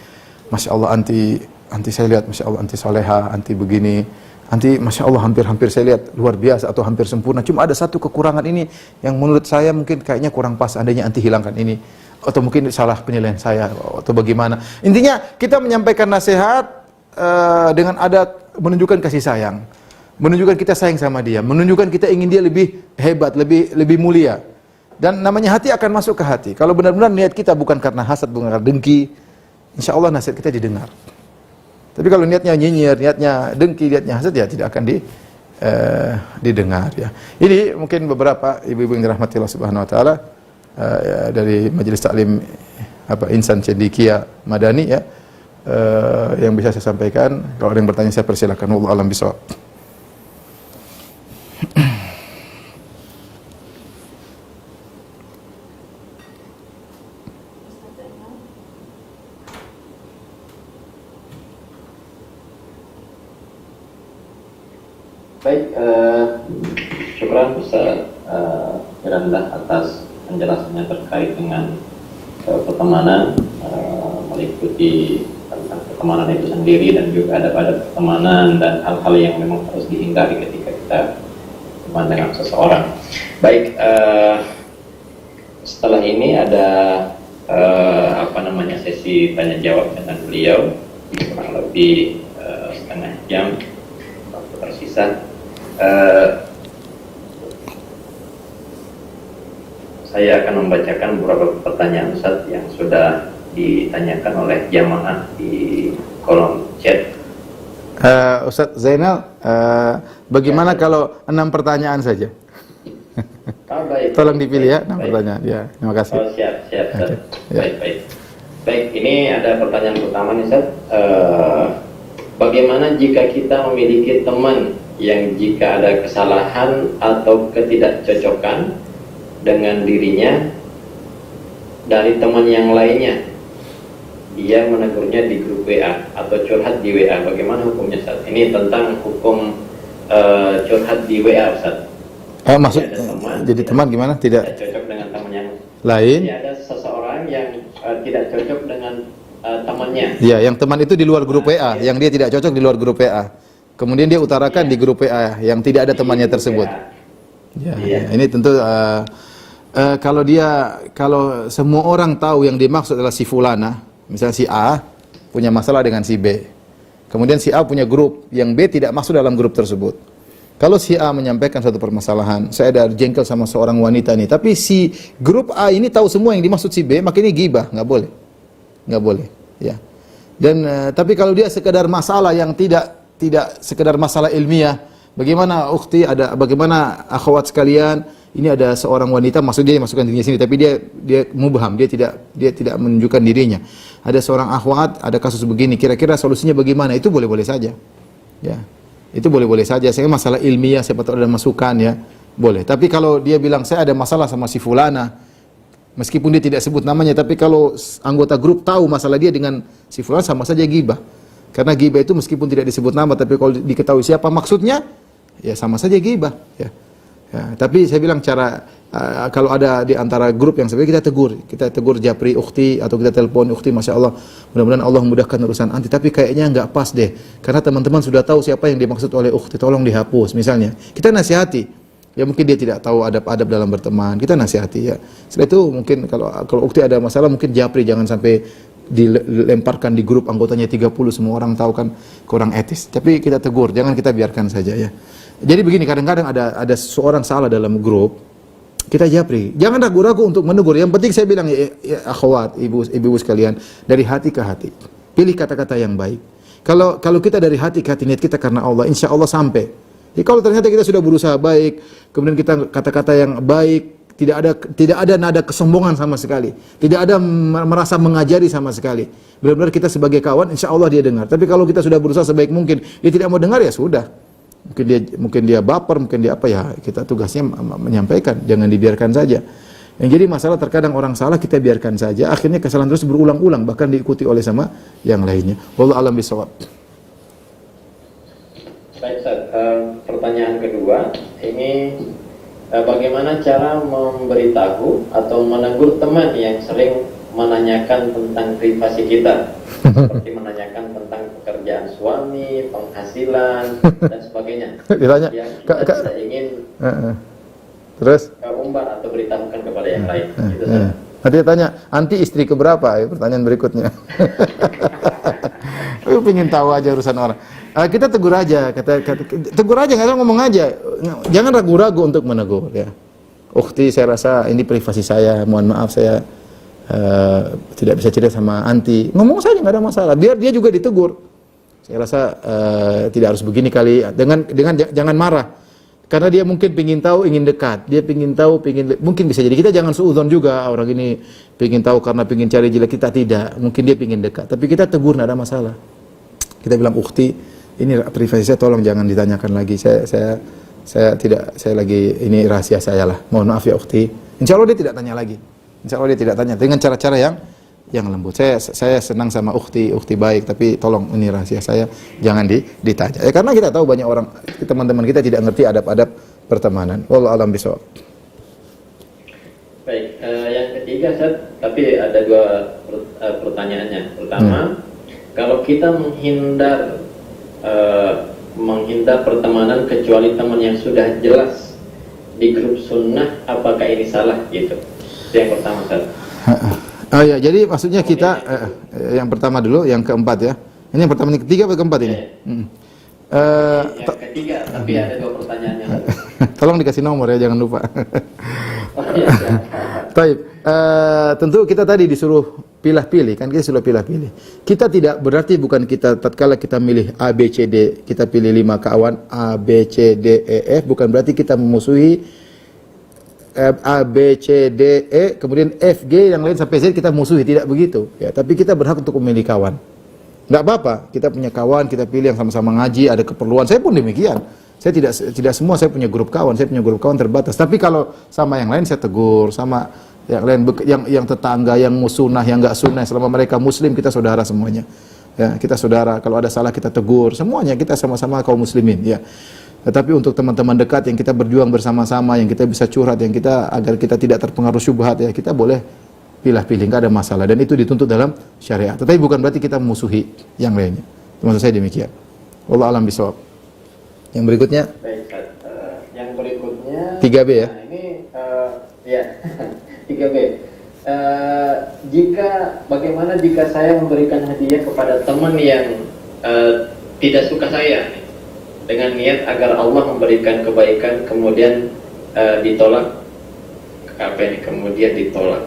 Masya Allah anti saya lihat masya Allah anti soleha, anti begini. Anti masya Allah hampir saya lihat luar biasa atau hampir sempurna. Cuma ada satu kekurangan ini yang menurut saya mungkin kayaknya kurang pas. Andainya anti hilangkan ini. Atau mungkin salah penilaian saya atau bagaimana. Intinya kita menyampaikan nasihat dengan ada menunjukkan kasih sayang, menunjukkan kita sayang sama dia, menunjukkan kita ingin dia lebih hebat, lebih mulia. Dan namanya hati akan masuk ke hati. Kalau benar-benar niat kita bukan karena hasad, bukan karena dengki, insya Allah nasihat kita didengar. Tapi kalau niatnya nyinyir, niatnya dengki, niatnya hasad ya tidak akan didengar ya. Ini mungkin beberapa ibu-ibu yang dirahmati Allah Subhanahu wa taala. Ya, dari Majelis Taklim Insan Cendekia Madani ya, yang bisa saya sampaikan. Kalau ada yang bertanya saya persilakan. Wallahu a'lam bishawab. Baik, syukran Ustaz Irandah atas penjelasannya terkait dengan pertemanan, meliputi tentang pertemanan itu sendiri dan juga ada pada pertemanan dan hal-hal yang memang harus dihindari ketika kita teman dengan seseorang. Baik, setelah ini ada sesi tanya jawab dengan beliau kurang lebih setengah jam waktu tersisa. Saya akan membacakan beberapa pertanyaan Ustaz yang sudah ditanyakan oleh jamaah di kolom chat. Ustaz Zainal, bagaimana kalau 6 pertanyaan saja? Baik. Tolong dipilih ya 6 pertanyaan. Ya, terima kasih. Oh, siap. Okay. Baik, ini ada pertanyaan pertama nih Ustaz. Bagaimana jika kita memiliki teman yang jika ada kesalahan atau ketidakcocokan dengan dirinya dari teman yang lainnya, dia menegurnya di grup WA atau curhat di WA, bagaimana hukumnya Ustaz? Ini tentang hukum curhat di WA Ustaz. Maksud jadi teman gimana? Tidak cocok dengan teman yang lain? Jadi ada seseorang yang tidak cocok dengan temannya. Ya, yang teman itu di luar grup WA, yang dia tidak cocok di luar grup WA. Kemudian dia utarakan di grup WA yang tidak ada temannya tersebut. Ya, ini tentu kalau semua orang tahu yang dimaksud adalah si fulana, misalnya si A punya masalah dengan si B. Kemudian si A punya grup yang B tidak masuk dalam grup tersebut. Kalau si A menyampaikan suatu permasalahan, saya ada jengkel sama seorang wanita nih, tapi si grup A ini tahu semua yang dimaksud si B, maka ini ghibah, nggak boleh, ya. Dan tapi kalau dia sekedar masalah yang tidak sekedar masalah ilmiah, bagaimana bagaimana akhwat sekalian, ini ada seorang wanita, maksud dia masukkan dirinya sini, tapi dia mubham, dia tidak menunjukkan dirinya. Ada seorang akhwat, ada kasus begini, kira-kira solusinya bagaimana? Itu boleh-boleh saja, ya. Itu boleh-boleh saja. Saya masalah ilmiah, siapa tahu ada masukan ya, boleh. Tapi kalau dia bilang saya ada masalah sama si fulana, meskipun dia tidak sebut namanya, tapi kalau anggota grup tahu masalah dia dengan si fulana, sama saja ghibah. Karena ghibah itu meskipun tidak disebut nama, tapi kalau diketahui siapa maksudnya, ya sama saja ghibah. Ya. Ya, tapi saya bilang kalau ada di antara grup yang sebenarnya kita tegur japri ukhti atau kita telepon ukhti, masya Allah, mudah-mudahan Allah memudahkan urusan anti. Tapi kayaknya nggak pas deh, karena teman-teman sudah tahu siapa yang dimaksud oleh ukhti, tolong dihapus. Misalnya, kita nasihati, ya mungkin dia tidak tahu adab-adab dalam berteman, kita nasihati ya. Setelah itu mungkin kalau ukhti ada masalah, mungkin japri, jangan sampai dilemparkan di grup anggotanya 30, semua orang tahu kan kurang etis. Tapi kita tegur, jangan kita biarkan saja ya. Jadi begini, kadang-kadang ada seseorang salah dalam grup, kita japri. Jangan ragu-ragu untuk menegur. Yang penting saya bilang ya akhwat, ibu sekalian, dari hati ke hati. Pilih kata-kata yang baik. Kalau kita dari hati ke hati, niat kita karena Allah, insya Allah sampai. Jadi kalau ternyata kita sudah berusaha baik, kemudian kita kata-kata yang baik, tidak ada nada kesombongan sama sekali, tidak ada merasa mengajari sama sekali. Benar-benar kita sebagai kawan, insya Allah dia dengar. Tapi kalau kita sudah berusaha sebaik mungkin, dia tidak mau dengar, ya sudah. Mungkin dia baper, mungkin dia apa, ya kita tugasnya menyampaikan, jangan dibiarkan saja. Yang jadi masalah terkadang orang salah kita biarkan saja, akhirnya kesalahan terus berulang-ulang, bahkan diikuti oleh sama yang lainnya. Wallahu a'lam bishawab. Baik, Ustaz. Pertanyaan kedua, ini bagaimana cara memberitahu atau menegur teman yang sering menanyakan tentang privasi kita, seperti menanyakan tentang pekerjaan suami, penghasilan, dan sebagainya. Ditanya, yang kita tidak ingin terus umbar atau beritahukan kepada yang lain. Gitu, Ustaz. Nanti dia tanya, anti istri keberapa? Ya, pertanyaan berikutnya. Aku pengen tahu aja urusan orang. Kita tegur aja, tegur aja, nggak usah ngomong aja. Jangan ragu-ragu untuk menegur. Ya. Ukhti, saya rasa ini privasi saya. Mohon maaf, saya tidak bisa cerita sama anti. Ngomong saja, nggak ada masalah. Biar dia juga ditegur. Saya rasa tidak harus begini kali. Dengan jangan marah. Karena dia mungkin pingin tahu, ingin dekat. Dia pingin tahu, mungkin bisa jadi. Kita jangan suudzon juga, orang ini pingin tahu karena pingin cari jelek, kita tidak. Mungkin dia pingin dekat. Tapi kita tegur, tidak ada masalah. Kita bilang, ukhti, ini privasi saya, tolong jangan ditanyakan lagi. Saya lagi, ini rahasia saya lah. Mohon maaf ya ukhti. Insya Allah dia tidak tanya lagi. Insya Allah dia tidak tanya. Dengan cara-cara yang lembut. Saya senang sama ukhti baik, tapi tolong ini rahasia saya, jangan ditanya. Ya, karena kita tahu banyak orang, teman-teman kita tidak ngerti adab-adab pertemanan. Wallahu a'lam bishawab. Baik, yang ketiga, Ustaz, tapi ada dua pertanyaannya. Pertama, kalau kita menghindar pertemanan kecuali teman yang sudah jelas di grup sunnah, apakah ini salah gitu? Itu yang pertama, Ustaz. Oh ya, jadi maksudnya kita yang pertama dulu, yang keempat ya. Ini yang pertama, ini ketiga atau keempat ini? Yang ketiga, tapi ada dua pertanyaannya. Tolong dikasih nomor ya, jangan lupa. Oh, iya. Baik, tentu kita tadi disuruh pilih-pilih, kan kita sudah pilih-pilih. Kita tidak berarti bukan kita tatkala kita milih A, B, C, D, kita pilih 5 kawan A, B, C, D, E, F, bukan berarti kita memusuhi A, B, C, D, E, kemudian F, G, yang lain sampai Z kita musuhi, tidak begitu. Ya, tapi kita berhak untuk memilih kawan. Nggak apa-apa, kita punya kawan, kita pilih yang sama-sama ngaji, ada keperluan. Saya pun demikian. Saya tidak semua, saya punya grup kawan, terbatas. Tapi kalau sama yang lain saya tegur, sama yang lain, yang tetangga, yang sunnah, yang nggak sunnah, selama mereka muslim kita saudara semuanya. Ya, kita saudara. Kalau ada salah kita tegur, semuanya kita sama-sama kaum muslimin. Ya. Tetapi untuk teman-teman dekat yang kita berjuang bersama-sama, yang kita bisa curhat, agar kita tidak terpengaruh syubhat, ya kita boleh pilih-pilih, nggak ada masalah. Dan itu dituntut dalam syariat. Tetapi bukan berarti kita memusuhi yang lainnya. Maksud saya demikian. Wallahu a'lam bishawab. Yang berikutnya? Baik, yang berikutnya 3B ya? Nah, ini ya 3B. Bagaimana jika saya memberikan hadiah kepada teman yang tidak suka saya, dengan niat agar Allah memberikan kebaikan, kemudian ditolak, kemudian ditolak.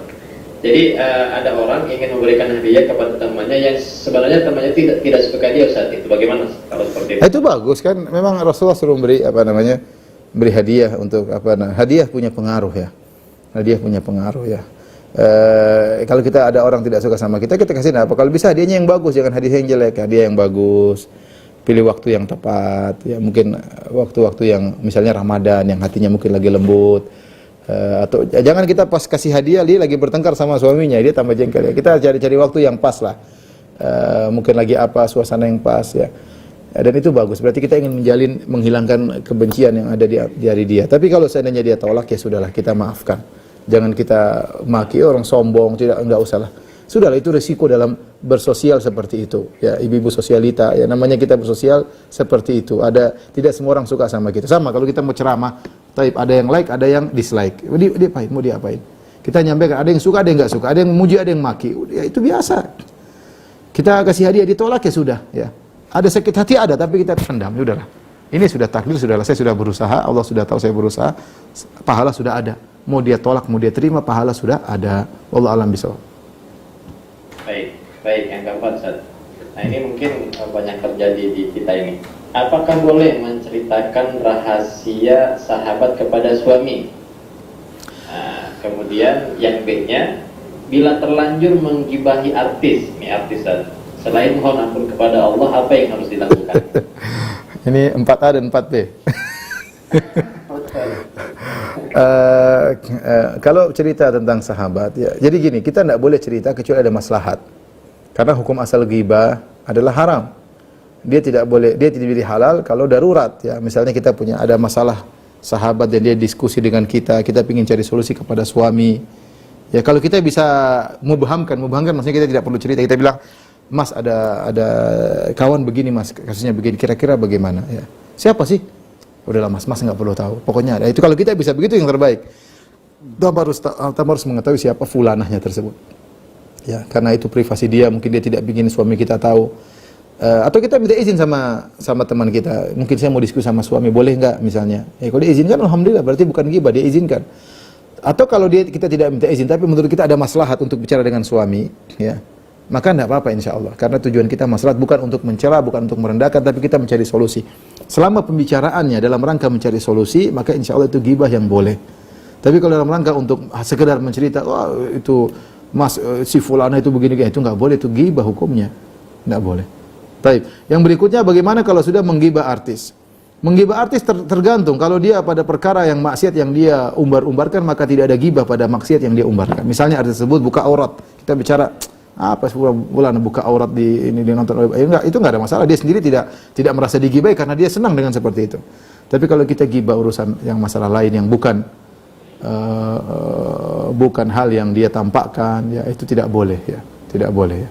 Jadi ada orang ingin memberikan hadiah kepada temannya yang sebenarnya temannya tidak suka dia, Ustaz. Itu bagaimana kalau seperti itu? Itu bagus kan, memang Rasulullah suruh beri beri hadiah untuk hadiah punya pengaruh ya. Hadiah punya pengaruh ya. Kalau kita ada orang tidak suka sama kita kasih apa? Kalau bisa hadiahnya yang bagus, jangan hadiah yang jelek, hadiah yang bagus. Pilih waktu yang tepat, ya mungkin waktu-waktu yang misalnya Ramadan, yang hatinya mungkin lagi lembut, atau jangan kita pas kasih hadiah dia lagi bertengkar sama suaminya, dia tambah jengkel ya. Kita cari waktu yang pas lah, mungkin lagi suasana yang pas ya. Dan itu bagus. Berarti kita ingin menghilangkan kebencian yang ada di hari dia. Tapi kalau seandainya dia tolak, ya sudahlah, kita maafkan. Jangan kita maki orang sombong, enggak usahlah. Sudahlah, itu resiko dalam bersosial seperti itu. Ya, ibu-ibu sosialita, ya namanya kita bersosial seperti itu. Tidak semua orang suka sama kita. Sama kalau kita mau ceramah, ada yang like, ada yang dislike. Mau diapain? Kita nyampaikan, ada yang suka, ada yang enggak suka, ada yang memuji, ada yang maki. Ya, itu biasa. Kita kasih hadiah, ditolak, ya sudah, ya. Ada sakit hati, ada, tapi kita pendam, sudahlah. Ini sudah takdir, sudahlah, saya sudah berusaha, Allah sudah tahu saya berusaha, pahala sudah ada. Mau dia tolak, mau dia terima, pahala sudah ada. Wallahu a'lam bishawab. Baik, yang keempat, Ustaz. Nah, ini mungkin banyak terjadi di kita ini. Apakah boleh menceritakan rahasia sahabat kepada suami? Nah, kemudian yang B-nya, bila terlanjur menggibahi artis, ini artis, Ustaz. Selain mohon ampun kepada Allah, apa yang harus dilakukan? Ini 4A dan 4B. Kalau cerita tentang sahabat, ya, jadi gini, kita tidak boleh cerita kecuali ada maslahat. Karena hukum asal ghibah adalah haram. Dia tidak jadi halal kalau darurat. Ya, misalnya kita ada masalah sahabat dan dia diskusi dengan kita ingin cari solusi kepada suami. Ya, kalau kita bisa mubhamkan maksudnya kita tidak perlu cerita, kita bilang, Mas, ada kawan begini, Mas, kasusnya begini, kira-kira bagaimana? Ya. Siapa sih? Udahlah, Mas nggak perlu tahu. Pokoknya ada. Itu kalau kita bisa begitu yang terbaik. Kita harus mengetahui siapa fulanahnya tersebut. Ya, karena itu privasi dia, mungkin dia tidak ingin suami kita tahu. Atau kita minta izin sama teman kita. Mungkin saya mau diskusi sama suami, boleh nggak misalnya? Kalau dia izinkan, alhamdulillah, berarti bukan ghibah, dia izinkan. Atau kalau kita tidak minta izin, tapi menurut kita ada maslahat untuk bicara dengan suami, ya, maka tidak apa-apa insya Allah. Karena tujuan kita maslahat bukan untuk mencela, bukan untuk merendahkan, tapi kita mencari solusi. Selama pembicaraannya dalam rangka mencari solusi, maka insya Allah itu ghibah yang boleh. Tapi kalau dalam rangka untuk sekedar mencerita, wah itu Mas si fulana itu begini, itu nggak boleh, itu ghibah hukumnya, nggak boleh. Baik. Yang berikutnya, bagaimana kalau sudah menggibah artis? Menggibah artis tergantung. Kalau dia pada perkara yang maksiat yang dia umbar-umbarkan, maka tidak ada ghibah pada maksiat yang dia umbarkan. Misalnya artis tersebut buka aurat, kita bicara apa bulan buka aurat di nonton, enggak, itu enggak ada masalah. Dia sendiri tidak merasa digibai karena dia senang dengan seperti itu. Tapi kalau kita gibah urusan yang masalah lain yang bukan hal yang dia tampakkan, ya itu tidak boleh, ya. Tidak boleh, ya.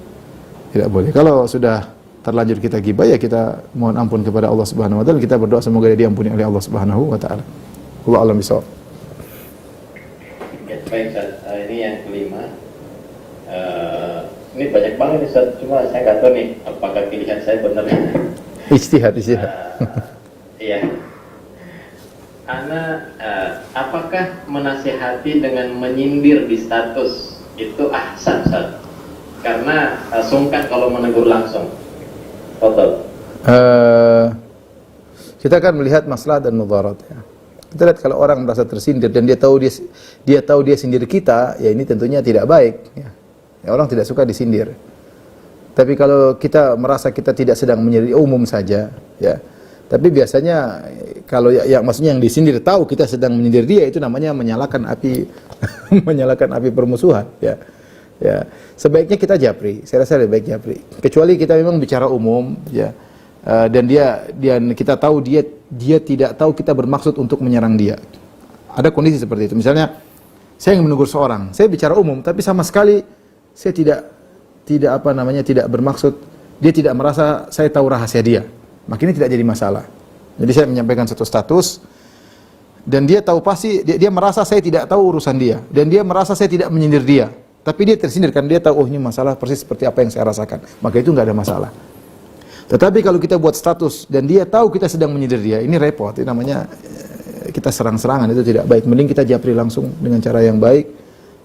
Tidak boleh. Kalau sudah terlanjur kita gibah, ya kita mohon ampun kepada Allah Subhanahu wa taala, kita berdoa semoga dia diampuni oleh Allah Subhanahu wa taala. Wallahu a'lam bishawab. Baik, Ustaz. Ini yang kelima. Ini banyak banget nih, Ustaz. Cuma saya nggak tahu nih apakah pilihan saya benar. Ijtihad. Iya. Apakah menasihati dengan menyindir di status itu ahsan, Ustaz? Karena sungkan kalau menegur langsung. Betul. Kita akan melihat maslahat dan mudarat, ya. Kita lihat kalau orang merasa tersindir dan dia tahu dia sindir kita, ya ini tentunya tidak baik, ya. Orang tidak suka disindir. Tapi kalau kita merasa kita tidak sedang menyindir umum saja, ya. Tapi biasanya kalau maksudnya yang disindir tahu kita sedang menyindir dia, itu namanya menyalakan api menyalakan api permusuhan, ya. Ya, sebaiknya kita japri. Saya rasa lebih baik japri. Kecuali kita memang bicara umum, ya. Dan kita tahu dia tidak tahu kita bermaksud untuk menyerang dia. Ada kondisi seperti itu. Misalnya saya ingin menegur seorang, saya bicara umum, tapi sama sekali saya tidak bermaksud, dia tidak merasa saya tahu rahasia dia. Maka ini tidak jadi masalah. Jadi saya menyampaikan satu status dan dia tahu pasti dia merasa saya tidak tahu urusan dia dan dia merasa saya tidak menyindir dia. Tapi dia tersindir karena dia tahu, oh ini masalah persis seperti apa yang saya rasakan. Maka itu nggak ada masalah. Tetapi kalau kita buat status dan dia tahu kita sedang menyindir dia, ini repot. Ini namanya kita serang-serangan, itu tidak baik. Mending kita japri langsung dengan cara yang baik,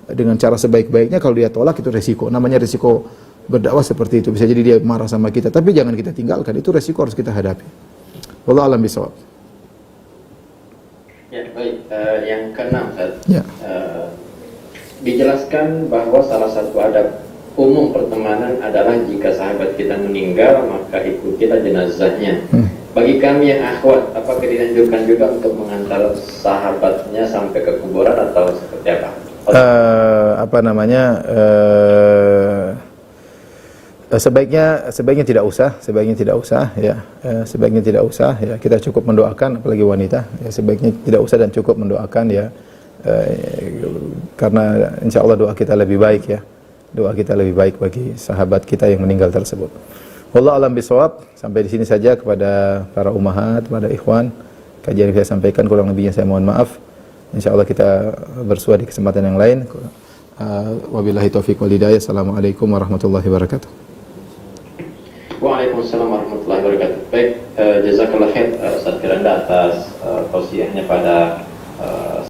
dengan cara sebaik-baiknya. Kalau dia tolak itu resiko. Namanya resiko berdakwah seperti itu. Bisa jadi dia marah sama kita. Tapi jangan kita tinggalkan. Itu resiko harus kita hadapi. Wallahu a'lam bishawab. Ya, baik. Yang keenam, Ustaz. Ya. Dijelaskan bahwa salah satu adab umum pertemanan adalah jika sahabat kita meninggal, maka ikutilah jenazahnya. Bagi kami yang akhwat, apakah dianjurkan juga untuk mengantar sahabatnya sampai ke kuburan atau seperti apa? Sebaiknya tidak usah ya. Sebaiknya tidak usah ya. Kita cukup mendoakan, apalagi wanita ya, sebaiknya tidak usah dan cukup mendoakan ya. Karena insya Allah doa kita lebih baik ya. Doa kita lebih baik bagi sahabat kita yang meninggal tersebut. Wallahu a'lam bishawab. Sampai di sini saja kepada para ummahat, kepada ikhwan. Kajian yang saya sampaikan kurang lebihnya saya mohon maaf. Insya Allah kita bersua di kesempatan yang lain. Wabillahi taufiq wal hidayah. Assalamualaikum warahmatullahi wabarakatuh. Waalaikumsalam warahmatullahi wabarakatuh. Baik, jazakallah khair Ustaz Firanda atas tausiahnya pada